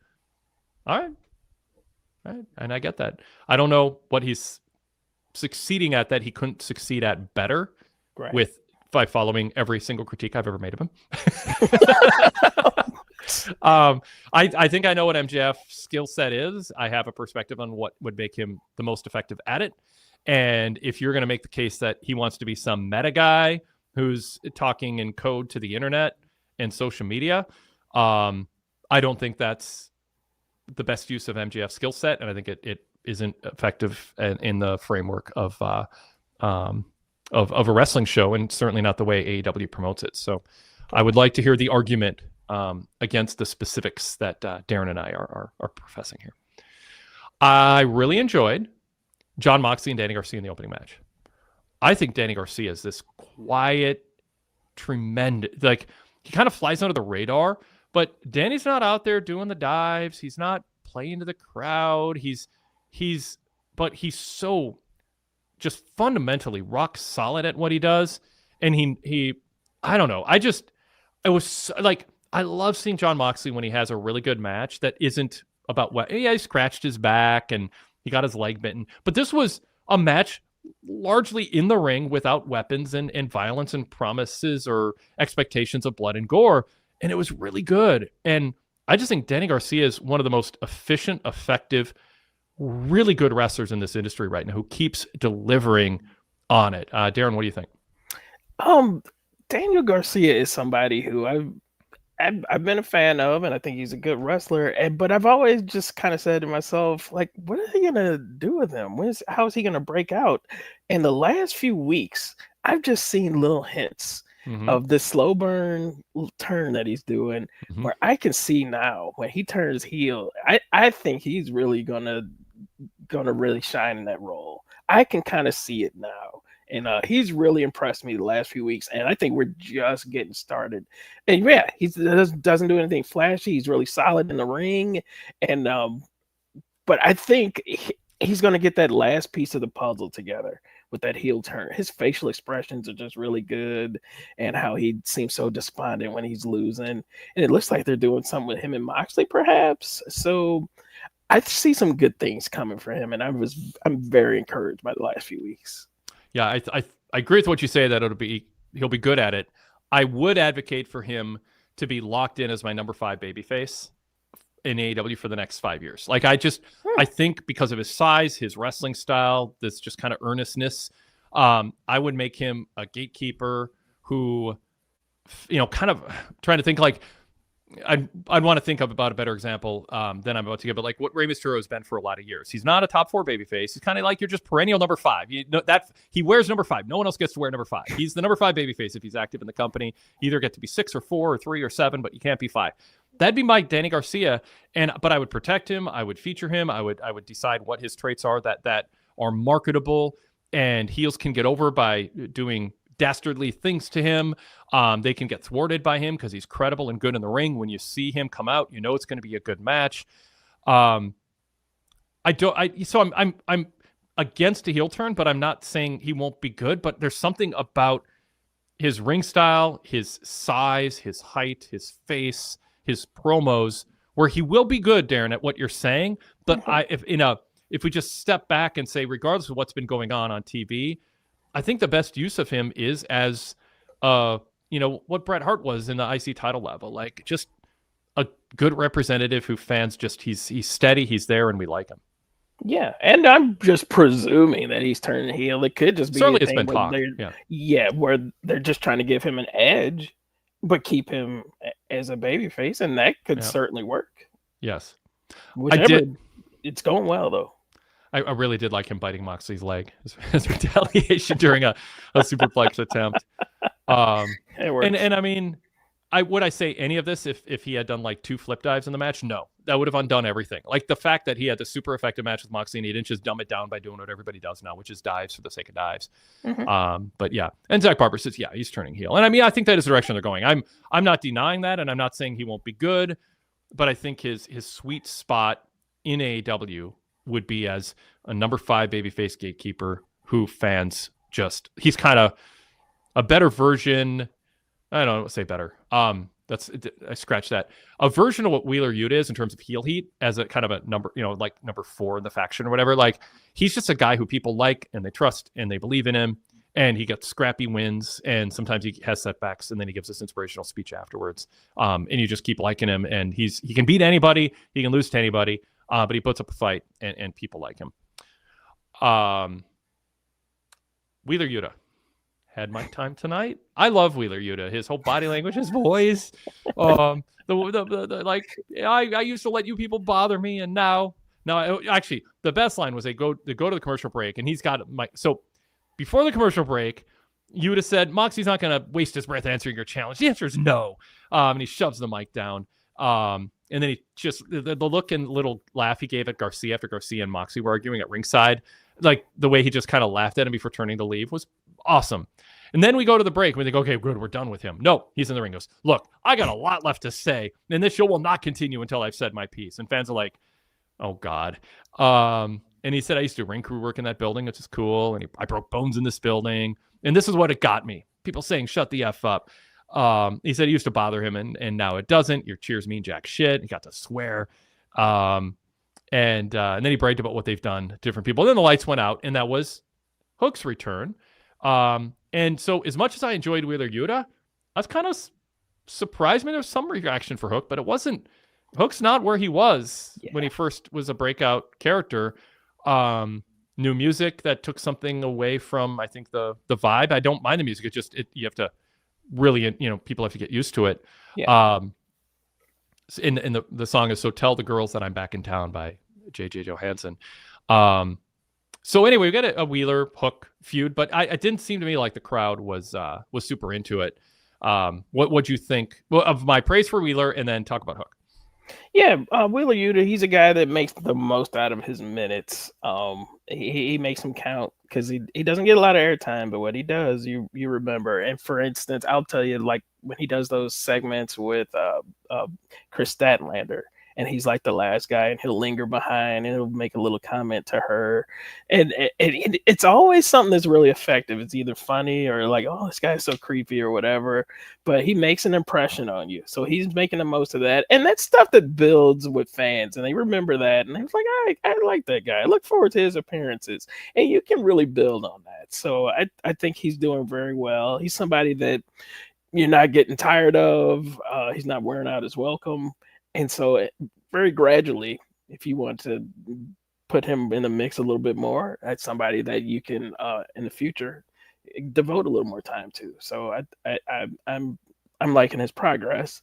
All right. And I get that. I don't know what he's succeeding at that he couldn't succeed at better by following every single critique I've ever made of him. I think I know what MJF's skill set is. I have a perspective on what would make him the most effective at it. And if you're going to make the case that he wants to be some meta guy who's talking in code to the internet and social media, I don't think that's the best use of MJF's skill set, and I think it isn't effective in the framework of a wrestling show, and certainly not the way AEW promotes it. So, I would like to hear the argument against the specifics that Darrin and I are professing here. I really enjoyed Jon Moxley and Danny Garcia in the opening match. I think Danny Garcia is this quiet, tremendous, like he kind of flies under the radar. But Danny's not out there doing the dives. He's not playing to the crowd. He's so just fundamentally rock solid at what he does. And he I don't know. It was like, I love seeing Jon Moxley when he has a really good match that isn't about what, he scratched his back and he got his leg bitten. But this was a match largely in the ring without weapons and violence and promises or expectations of blood and gore. And it was really good. And I just think Danny Garcia is one of the most efficient, effective, really good wrestlers in this industry right now who keeps delivering on it. Darrin, what do you think? Daniel Garcia is somebody who I've been a fan of, and I think he's a good wrestler. But I've always just kind of said to myself, like, what are they gonna do with him? How is he gonna break out? In the last few weeks, I've just seen little hints of the slow burn turn that he's doing, where I can see now when he turns heel, I think he's really gonna really shine in that role. I can kind of see it now. And he's really impressed me the last few weeks. And I think we're just getting started. And he doesn't do anything flashy. He's really solid in the ring. And but I think he's going to get that last piece of the puzzle together with that heel turn. His facial expressions are just really good, and how he seems so despondent when he's losing. And it looks like they're doing something with him and Moxley, perhaps. So I see some good things coming for him, and I'm very encouraged by the last few weeks. Yeah, I agree with what you say that he'll be good at it. I would advocate for him to be locked in as my number 5 babyface in AEW for the next 5 years. Like I think because of his size, his wrestling style, this just kind of earnestness, I would make him a gatekeeper who, kind of trying to think like, I'd want to think about a better example than I'm about to give, but like what Rey Mysterio has been for a lot of years. He's not a top 4 babyface. He's kind of like you're just perennial number 5. You know that he wears number 5. No one else gets to wear number 5. He's the number 5 babyface if he's active in the company. You either get to be 6 or 4 or 3 or 7, but you can't be 5. That'd be my Danny Garcia. But I would protect him. I would feature him. I would decide what his traits are that are marketable and heels can get over by doing dastardly things to him. They can get thwarted by him because he's credible and good in the ring. When you see him come out, you know it's going to be a good match. I'm against a heel turn, but I'm not saying he won't be good. But there's something about his ring style, his size, his height, his face, his promos, where he will be good, Darrin, at what you're saying. But if we just step back and say, regardless of what's been going on TV, I think the best use of him is as, what Bret Hart was in the IC title level, like just a good representative who fans just he's steady, he's there, and we like him. Yeah, and I'm just presuming that he's turning heel. It could just be certainly it's been talk. Where they're just trying to give him an edge, but keep him as a babyface, and that could certainly work. Yes, it's going well though. I really did like him biting Moxley's leg as retaliation during a superplex attempt. And I mean, would I say any of this if he had done like 2 flip dives in the match? No, that would have undone everything. Like the fact that he had the super effective match with Moxley and he didn't just dumb it down by doing what everybody does now, which is dives for the sake of dives. But yeah, and Zach Barber says, he's turning heel. And I mean, I think that is the direction they're going. I'm not denying that, and I'm not saying he won't be good, but I think his sweet spot in AEW would be as a number 5 babyface gatekeeper who fans he's kind of a better version. I don't say better. I scratch that. A version of what Wheeler Yuta is in terms of heel heat as a kind of a number, like number 4 in the faction or whatever. Like he's just a guy who people like and they trust and they believe in him, and he gets scrappy wins, and sometimes he has setbacks, and then he gives this inspirational speech afterwards. And you just keep liking him, and he can beat anybody, he can lose to anybody, but he puts up a fight, and people like him. Wheeler Yuta had my time tonight. I love Wheeler Yuta. His whole body language, his voice. I used to let you people bother me, and now actually the best line was they go to the commercial break, and he's got so before the commercial break, Yuta said Moxie's not going to waste his breath answering your challenge. The answer is no, and he shoves the mic down. And then he just the look and little laugh he gave at Garcia after Garcia and Moxie were arguing at ringside, like the way he just kind of laughed at him before turning to leave was awesome. And then we go to the break. We think, okay, good, we're done with him. No, he's in the ring. Goes, look, I got a lot left to say, and this show will not continue until I've said my piece. And fans are like, oh God. And he said, I used to do ring crew work in that building, which is cool. And I broke bones in this building. And this is what it got me. People saying, shut the F up. He said it used to bother him, and now it doesn't. Your cheers mean jack shit. He got to swear. And then he bragged about what they've done to different people. And then the lights went out, and that was Hook's return. And so as much as I enjoyed Wheeler Yuta, I was kind of surprised. I mean, there was some reaction for Hook, but it wasn't. Hook's not where he was when he first was a breakout character. New music that took something away from, I think, the vibe. I don't mind the music. It's just you have to really, people have to get used to it. And the song is "So Tell the Girls That I'm Back in Town" by J.J. Johansson. So anyway, we got a Wheeler Hook feud, but it didn't seem to me like the crowd was super into it. What'd you think of my praise for Wheeler, and then talk about Hook? Yeah, Wheeler Yuta, he's a guy that makes the most out of his minutes. He makes them count because he doesn't get a lot of airtime, but what he does, you remember. And for instance, I'll tell you, like when he does those segments with Chris Statlander, and he's like the last guy, and he'll linger behind, and he'll make a little comment to her, and it's always something that's really effective. It's either funny or like, oh, this guy's so creepy or whatever, but he makes an impression on you. So he's making the most of that, and that's stuff that builds with fans, and they remember that, and it's like, I like that guy. I look forward to his appearances, and you can really build on that. So I think he's doing very well. He's somebody that you're not getting tired of. He's not wearing out his welcome. And so very gradually, if you want to put him in the mix a little bit more, that's somebody that you can, in the future, devote a little more time to. So I'm liking his progress.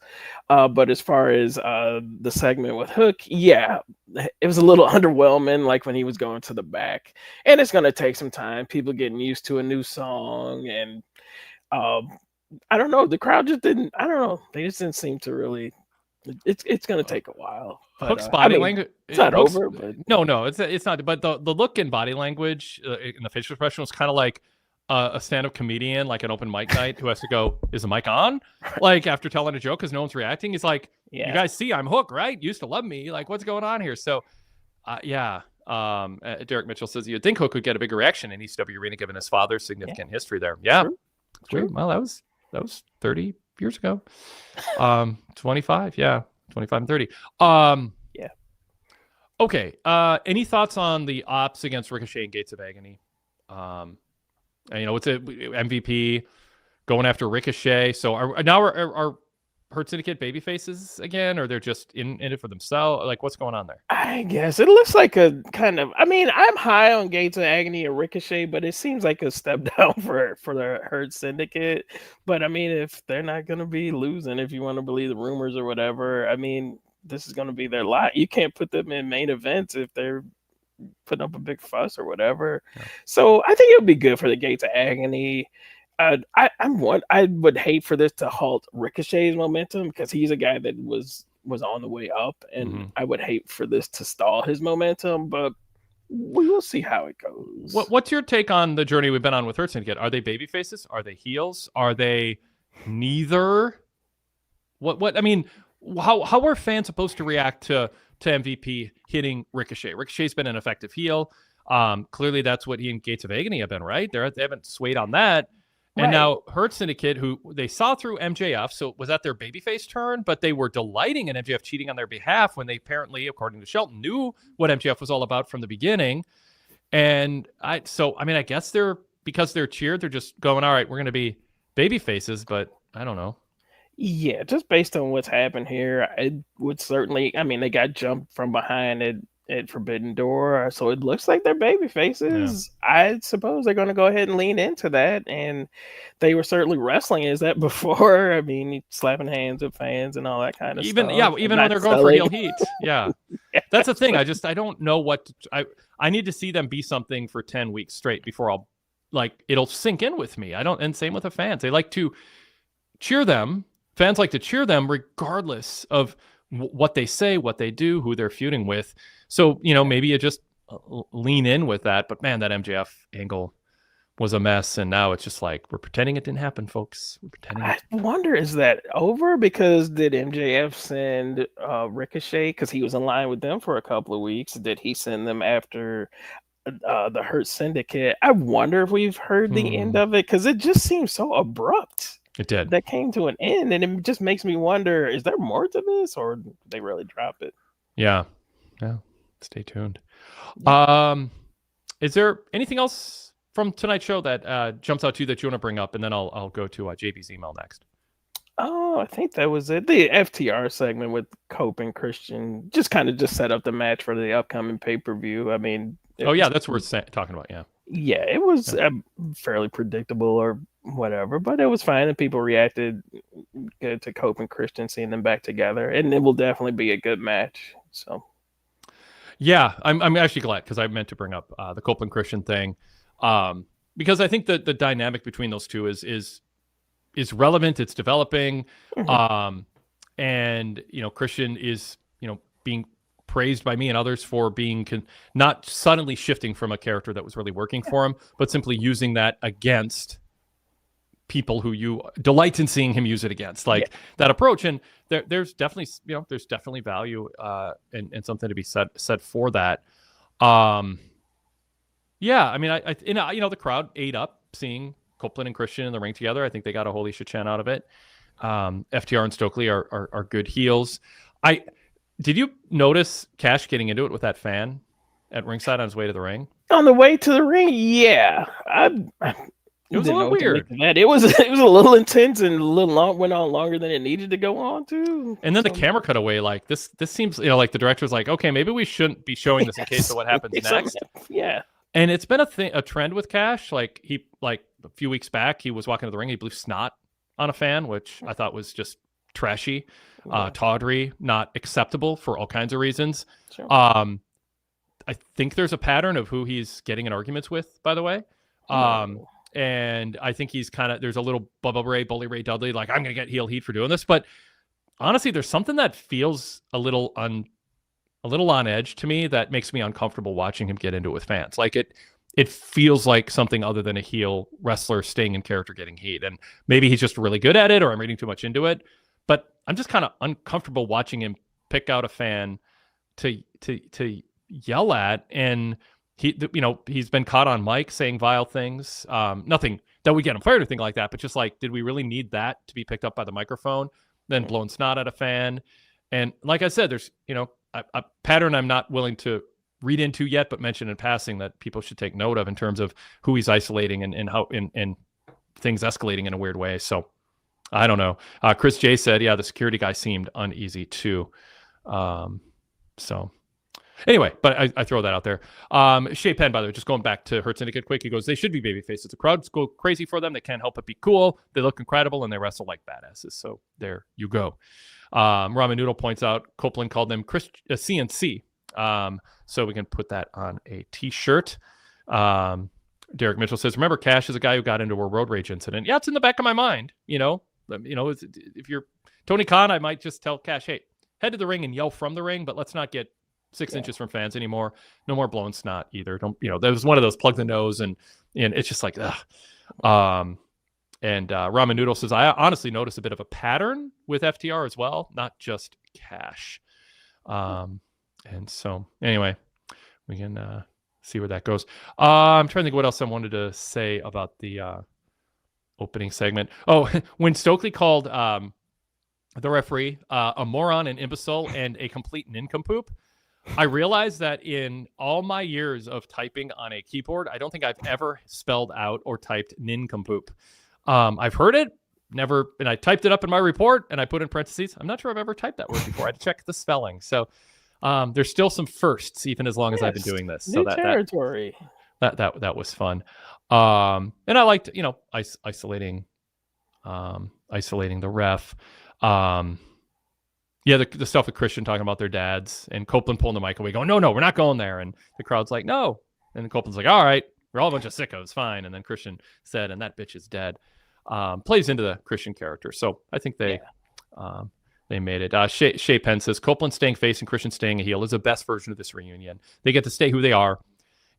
But as far as the segment with Hook, it was a little underwhelming, like when he was going to the back. And it's going to take some time. People getting used to a new song. And I don't know. The crowd just didn't, I don't know. They just didn't seem to really... It's going to take a while. But, Hook's body language. It's not over. But... No, it's not. But the look and body language in the facial expression was kind of like, a stand-up comedian, like an open mic night, who has to go, is the mic on? Like after telling a joke because no one's reacting. He's like, you guys see I'm Hook, right? You used to love me. Like, what's going on here? So, Derek Mitchell says you'd think Hook would get a bigger reaction in ECW Arena given his father's significant history there. Yeah. True. Well, that was 30 years ago. 25. Yeah. 25 and 30. Yeah. Okay. Any thoughts on the ops against Ricochet and Gates of Agony? And, it's a MVP going after Ricochet. So are Hurt Syndicate baby faces again, or they're just in it for themselves? Like, what's going on there? I guess it looks like a kind of. I mean, I'm high on Gates of Agony and Ricochet, but it seems like a step down for the Hurt Syndicate. But I mean, if they're not going to be losing, if you want to believe the rumors or whatever, I mean, this is going to be their lot. You can't put them in main events if they're putting up a big fuss or whatever. Yeah. So I think it would be good for the Gates of Agony. I would hate for this to halt Ricochet's momentum because he's a guy that was on the way up, and I would hate for this to stall his momentum. But we will see how it goes. What's your take on the journey we've been on with Hurt Syndicate? Are they baby faces? Are they heels? Are they neither? What I mean, how are fans supposed to react to MVP hitting Ricochet? Ricochet's been an effective heel. Clearly that's what he and Gates of Agony have been, right? They haven't swayed on that. And now Hurt Syndicate, who they saw through MJF, so was that their babyface turn? But they were delighting in MJF cheating on their behalf when they apparently, according to Shelton, knew what MJF was all about from the beginning. And I guess because they're cheered, they're just going, all right, we're going to be baby faces, but I don't know. Yeah, just based on what's happened here, it would certainly. I mean, they got jumped from behind at Forbidden Door, so it looks like they're baby faces. Yeah. I suppose they're going to go ahead and lean into that, and they were certainly wrestling as that before. I mean, slapping hands with fans and all that kind of stuff. Yeah, even when they're going for heel heat. Yeah, that's the thing. I don't know what I need to see them be something for 10 weeks straight before it'll sink in with me. And same with the fans. They like to cheer them. Fans like to cheer them regardless of what they say, what they do, who they're feuding with. So, maybe you just lean in with that. But, man, that MJF angle was a mess. And now it's just like, we're pretending it didn't happen, folks. We're pretending. I wonder, is that over? Because did MJF send Ricochet? Because he was in line with them for a couple of weeks. Did he send them after the Hurt Syndicate? I wonder if we've heard the end of it. Because it just seems so abrupt. It did. That came to an end, and it just makes me wonder, is there more to this, or did they really drop it? Yeah. Stay tuned. Yeah. Is there anything else from tonight's show that jumps out to you that you want to bring up? And then I'll go to JB's email next. Oh, I think that was it. The FTR segment with Cope and Christian just set up the match for the upcoming pay-per-view. I mean... that's worth talking about, yeah. Yeah, it was fairly predictable or whatever, but it was fine, and people reacted good to Cope and Christian, seeing them back together, and it will definitely be a good match. So, yeah, I'm actually glad, because I meant to bring up the Cope and Christian thing, because I think that the dynamic between those two is relevant. It's developing, and Christian is being praised by me and others for being not suddenly shifting from a character that was really working for him, but simply using that against people who you delight in seeing him use it against, that approach. And there's definitely value and something to be said for that. I mean, the crowd ate up seeing Copeland and Christian in the ring together. I think they got a holy shit chant out of it. FTR and Stokely are good heels. Did you notice Cash getting into it with that fan at ringside on his way to the ring? On the way to the ring, yeah. It was a little weird. It was a little intense and a little long. Went on longer than it needed to go on to. And then the camera cut away. Like this seems like the director's like, okay, maybe we shouldn't be showing this in case of what happens next. Yeah. And it's been a trend with Cash. Like a few weeks back, he was walking to the ring. He blew snot on a fan, which I thought was just trashy, tawdry, not acceptable for all kinds of reasons. Sure. I think there's a pattern of who he's getting in arguments with, by the way. And I think he's there's a little Bully Ray Dudley, like, I'm going to get heel heat for doing this. But honestly, there's something that feels a little on edge to me that makes me uncomfortable watching him get into it with fans. Like it feels like something other than a heel wrestler staying in character, getting heat. And maybe he's just really good at it, or I'm reading too much into it. But I'm just kind of uncomfortable watching him pick out a fan to yell at. And he's been caught on mic saying vile things. Nothing that we get him fired or anything like that, but just like, did we really need that to be picked up by the microphone? Then blowing snot at a fan. And like I said, there's a pattern I'm not willing to read into yet, but mention in passing that people should take note of in terms of who he's isolating and how and things escalating in a weird way. So I don't know. Chris J said, yeah, the security guy seemed uneasy too. So anyway, but I throw that out there. Shea Penn, by the way, just going back to Hurt Syndicate quick, he goes, they should be baby faces. The crowds go crazy for them. They can't help but be cool. They look incredible and they wrestle like badasses. So there you go. Ramen Noodle points out Copeland called them CNC. So we can put that on a t-shirt. Derek Mitchell says, remember Cash is a guy who got into a road rage incident. Yeah, it's in the back of my mind. If you're Tony Khan, I might just tell Cash, hey, head to the ring and yell from the ring, but let's not get 6 inches from fans anymore. No more blowing snot either. Don't, there was one of those plug the nose and it's just like, ugh. And Ramen Noodle says, I honestly noticed a bit of a pattern with FTR as well, not just Cash. And so anyway, we can see where that goes. I'm trying to think what else I wanted to say about the opening segment. Oh, when Stokely called the referee a moron, an imbecile, and a complete nincompoop, I realized that in all my years of typing on a keyboard, I don't think I've ever spelled out or typed nincompoop. I've heard it, never, and I typed it up in my report, and I put in parentheses. I'm not sure I've ever typed that word before. I had to check the spelling. So there's still some firsts, even as long as I've been doing this. So that territory. That was fun. And I liked, isolating the ref. The stuff with Christian talking about their dads and Copeland pulling the mic away, going, no, we're not going there. And the crowd's like, no. And Copeland's like, all right, we're all a bunch of sickos, fine. And then Christian said, and that bitch is dead. Plays into the Christian character. So I think they made it. Shea Penn says, Copeland staying face and Christian staying a heel is the best version of this reunion. They get to stay who they are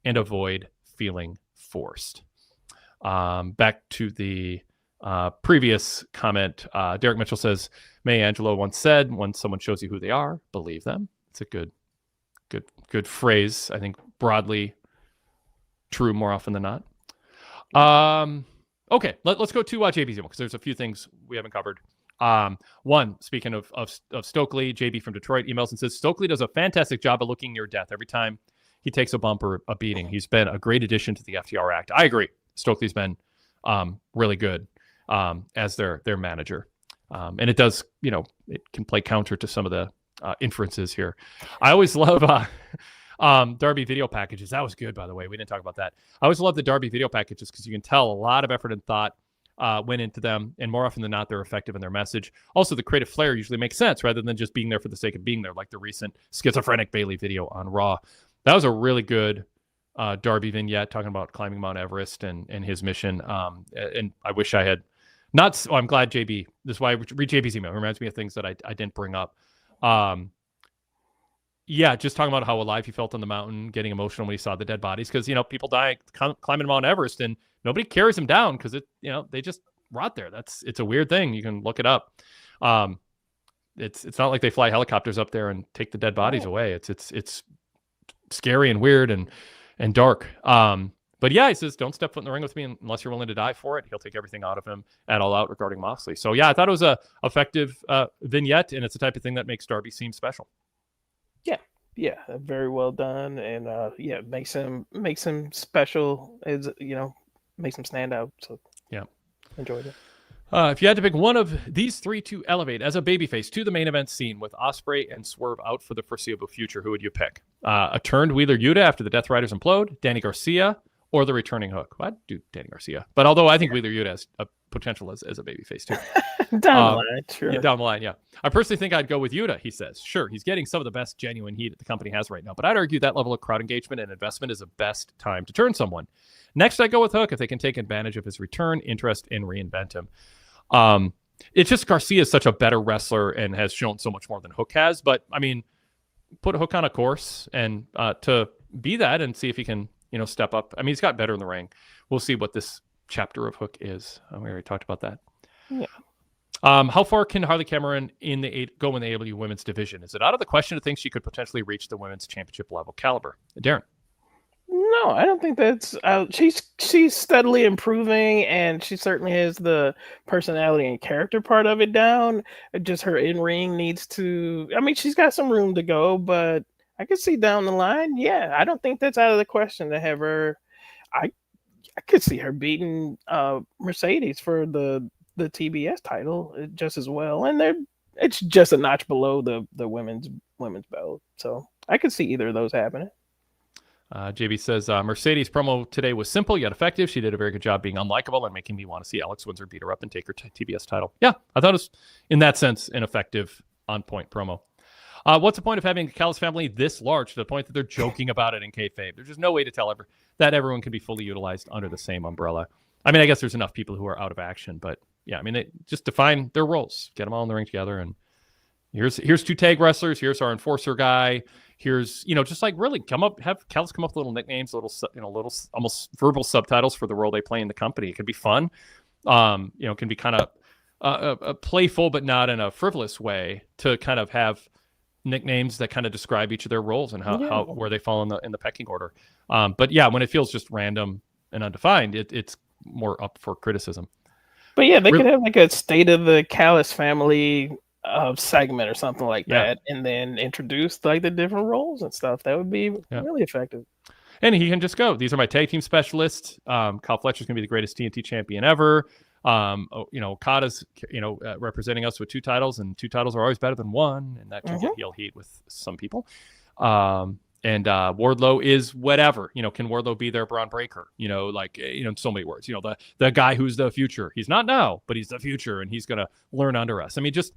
and avoid feeling forced. Back to the previous comment, Derek Mitchell says, Maya Angelou once said, when someone shows you who they are, believe them. It's a good phrase. I think broadly true more often than not. Okay, let's go to JB's email because there's a few things we haven't covered. One, speaking of Stokely, JB from Detroit emails and says, Stokely does a fantastic job of looking near death every time he takes a bump or a beating. He's been a great addition to the FTR act. I agree. Stokely's been really good as their manager. And it does, it can play counter to some of the inferences here. I always love Darby video packages. That was good, by the way. We didn't talk about that. I always love the Darby video packages because you can tell a lot of effort and thought went into them, and more often than not, they're effective in their message. Also, the creative flair usually makes sense rather than just being there for the sake of being there, like the recent schizophrenic Bailey video on Raw. That was a really good Darby vignette talking about climbing Mount Everest and his mission. And I wish I had not. I'm glad JB. This is why I read JB's email. It reminds me of things that I didn't bring up. Just talking about how alive he felt on the mountain, getting emotional when he saw the dead bodies, because people die climbing Mount Everest and nobody carries them down because they just rot there. It's a weird thing. You can look it up. It's not like they fly helicopters up there and take the dead bodies away. It's scary and weird and dark. But yeah, he says, don't step foot in the ring with me unless you're willing to die for it. He'll take everything out of him at All Out regarding Moxley. So yeah, I thought it was a effective vignette, and it's the type of thing that makes Darby seem special. Yeah, very well done, and makes him special. As makes him stand out. So yeah, enjoyed it. If you had to pick one of these three to elevate as a babyface to the main event scene with Ospreay and Swerve out for the foreseeable future, who would you pick? A turned Wheeler Yuta after the Death Riders implode, Danny Garcia, or the returning Hook? Well, I'd do Danny Garcia, but although I think Wheeler Yuta has a potential as a babyface too. Down the line, sure. Yeah, down the line, yeah. I personally think I'd go with Yuta, he says. Sure, he's getting some of the best genuine heat that the company has right now, but I'd argue that level of crowd engagement and investment is the best time to turn someone. Next, I'd go with Hook if they can take advantage of his return, interest, and reinvent him. It's just Garcia is such a better wrestler and has shown so much more than Hook has, but I mean, put Hook on a course and to be that and see if he can step up. I mean, he's got better in the ring. We'll see what this chapter of Hook is. We already talked about that. Yeah. How far can Harley Cameron go in the AEW women's division? Is it out of the question to think she could potentially reach the women's championship level caliber? Darren? No, I don't think that's she's steadily improving, and she certainly has the personality and character part of it down. Just her in-ring needs to, I mean, she's got some room to go, but I could see down the line. Yeah, I don't think that's out of the question to have her. I could see her beating Mercedes for the TBS title just as well, and it's just a notch below the women's belt. So I could see either of those happening. JB says, Mercedes promo today was simple yet effective. She did a very good job being unlikable and making me want to see Alex Windsor beat her up and take her TBS title. Yeah, I thought it was, in that sense, an effective, on-point promo. What's the point of having the Callis family this large to the point that they're joking about it in kayfabe? There's just no way to tell that everyone can be fully utilized under the same umbrella. I mean, I guess there's enough people who are out of action, but yeah, I mean, they just define their roles, get them all in the ring together, and here's two tag wrestlers, here's our enforcer guy, here's, just like really have Callis come up with little nicknames, little almost verbal subtitles for the role they play in the company. It can be fun. It can be kind of playful, but not in a frivolous way, to kind of have nicknames that kind of describe each of their roles and how where they fall in the pecking order. But yeah, when it feels just random and undefined, it's more up for criticism. But yeah, they could have like a state of the Callis family segment or something like that, and then introduce like the different roles and stuff. That would be really effective. And he can just go, these are my tag team specialists. Kyle Fletcher's gonna be the greatest TNT champion ever. Okada's representing us with 2 titles, and 2 titles are always better than 1, and that can get heel heat with some people. And Wardlow is whatever. Can Wardlow be their Braun Breaker? In so many words. The guy who's the future. He's not now, but he's the future, and he's gonna learn under us. I mean, just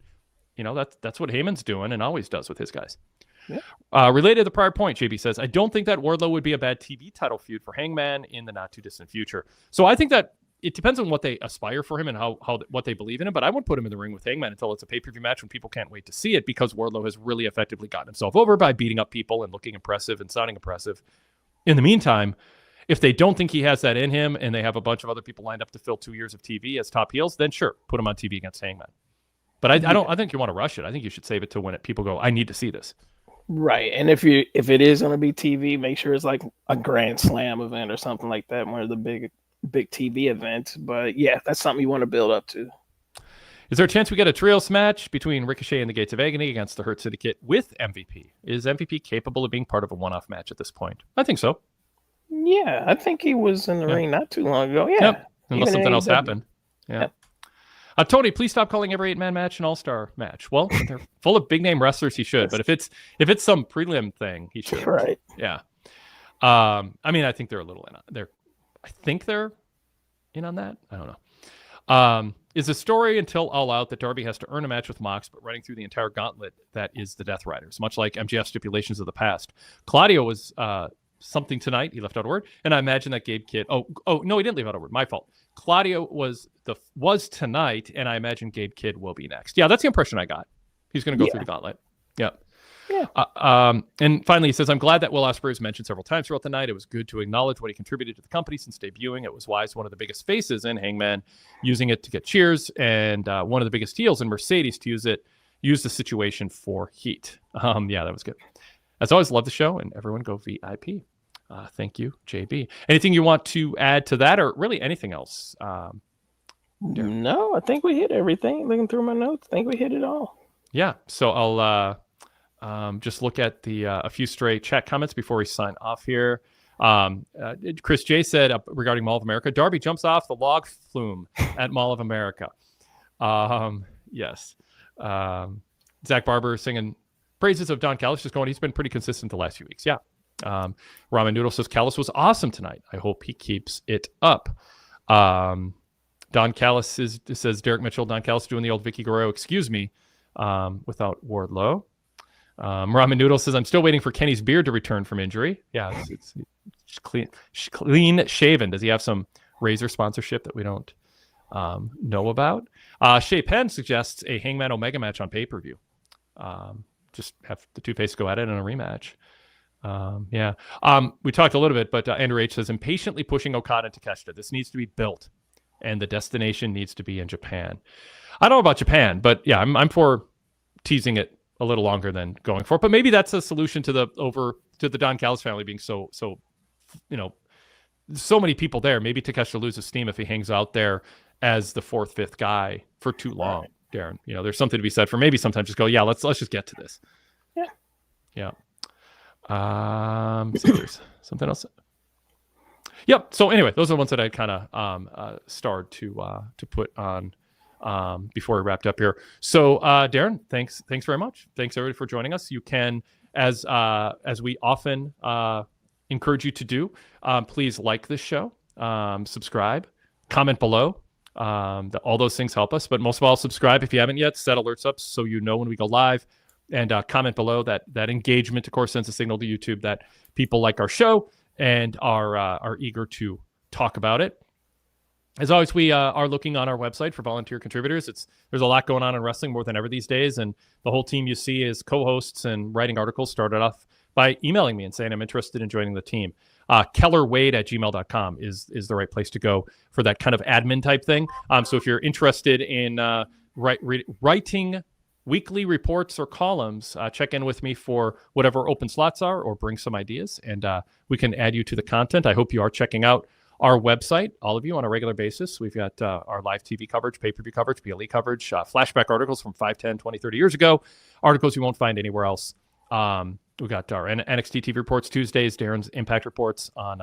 that's what Heyman's doing and always does with his guys. Yeah. Related to the prior point, JB says, I don't think that Wardlow would be a bad TV title feud for Hangman in the not too distant future. So I think that it depends on what they aspire for him and what they believe in him, but I wouldn't put him in the ring with Hangman until it's a pay-per-view match when people can't wait to see it, because Wardlow has really effectively gotten himself over by beating up people and looking impressive and sounding impressive. In the meantime, if they don't think he has that in him and they have a bunch of other people lined up to fill 2 years of TV as top heels, then sure, put him on TV against Hangman. But I think you want to rush it. I think you should save it to when people go, I need to see this. Right. And if it is going to be TV, make sure it's like a Grand Slam event or something like that, one of the big TV events. But yeah, that's something you want to build up to. Is there a chance we get a trios match between Ricochet and the Gates of Agony against the Hurt Syndicate with MVP? Is MVP capable of being part of a one-off match at this point? I think so. Yeah, I think he was in the ring not too long ago. Yeah. Yep. Unless something else happened. Yeah. Yep. Tony, please stop calling every 8-man match an all-star match. Well, they're full of big-name wrestlers. He should, but if it's some prelim thing, he should. Right. Yeah. I mean, I think they're a little in. I think they're in on that. I don't know. Is the story until All Out that Darby has to earn a match with Mox, but running through the entire gauntlet that is the Death Riders, much like MJF stipulations of the past. Claudio was something tonight. He left out a word, and I imagine that Gabe Kidd. Oh no, he didn't leave out a word. My fault. Claudio was tonight, and I imagine Gabe Kidd will be next. Yeah, that's the impression I got. He's going to go through the gauntlet. Yeah. Yeah. And finally, he says, I'm glad that Will Ospreay was mentioned several times throughout the night. It was good to acknowledge what he contributed to the company since debuting. It was wise, one of the biggest faces in Hangman, using it to get cheers, and one of the biggest heels in Mercedes to use the situation for heat. Yeah, that was good. As always, love the show, and everyone go VIP. Thank you, JB. Anything you want to add to that, or really anything else? No, I think we hit everything. Looking through my notes, I think we hit it all. Yeah, so I'll just look at a few stray chat comments before we sign off here. Chris J said regarding Mall of America, Darby jumps off the log flume at Mall of America. Yes. Zach Barber singing praises of Don Callis, just going, he's been pretty consistent the last few weeks. Yeah. Ramen Noodle says Callis was awesome tonight. I hope he keeps it up. Don Callis says Derek Mitchell, Don Callis doing the old Vicky Guerrero, excuse me, without Wardlow. Ramen Noodle says, I'm still waiting for Kenny's beard to return from injury. Yeah, it's clean shaven. Does he have some razor sponsorship that we don't know about? Shea Penn suggests a Hangman Omega match on pay-per-view. Just have the two faces go at it in a rematch. Yeah. We talked a little bit, but Andrew H says impatiently pushing Okada to Takeshita. This needs to be built, and the destination needs to be in Japan. I don't know about Japan, but yeah, I'm for teasing it a little longer than going for it. But maybe that's a solution to the Don Callis family being so many people there. Maybe Takeshita loses steam if he hangs out there as the fourth, fifth guy for too long. Darren, there's something to be said for maybe sometimes just go, yeah, let's just get to this. Yeah. See if there's something else. Yep. So anyway, those are the ones that I kind of starred to put on before we wrapped up here. So Darren, thanks very much. Thanks everybody for joining us. You can, as we often encourage you to do, please like this show, subscribe, comment below. All those things help us, but most of all, subscribe if you haven't yet. Set alerts up so you know when we go live, and comment below. That engagement, of course, sends a signal to YouTube that people like our show and are eager to talk about it. As always, we are looking on our website for volunteer contributors. There's a lot going on in wrestling more than ever these days, and the whole team you see is co-hosts and writing articles started off by emailing me and saying I'm interested in joining the team. KellerWade@gmail.com is the right place to go for that kind of admin type thing. So if you're interested in writing weekly reports or columns, check in with me for whatever open slots are, or bring some ideas, and we can add you to the content. I hope you are checking out our website, all of you, on a regular basis. We've got our live TV coverage, pay-per-view coverage, PLE coverage, flashback articles from 5, 10, 20, 30 years ago, articles you won't find anywhere else. We got our NXT TV reports Tuesdays, Darren's Impact reports on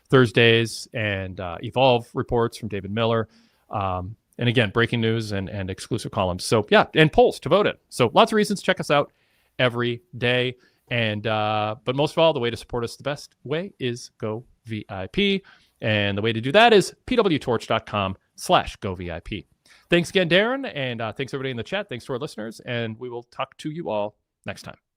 Thursdays, and Evolve reports from David Miller. And again, breaking news and exclusive columns. So yeah, and polls to vote in. So lots of reasons to check us out every day. And but most of all, the way to support us the best way is go VIP. And the way to do that is pwtorch.com/govip. Thanks again, Darren. And thanks everybody in the chat. Thanks to our listeners. And we will talk to you all next time.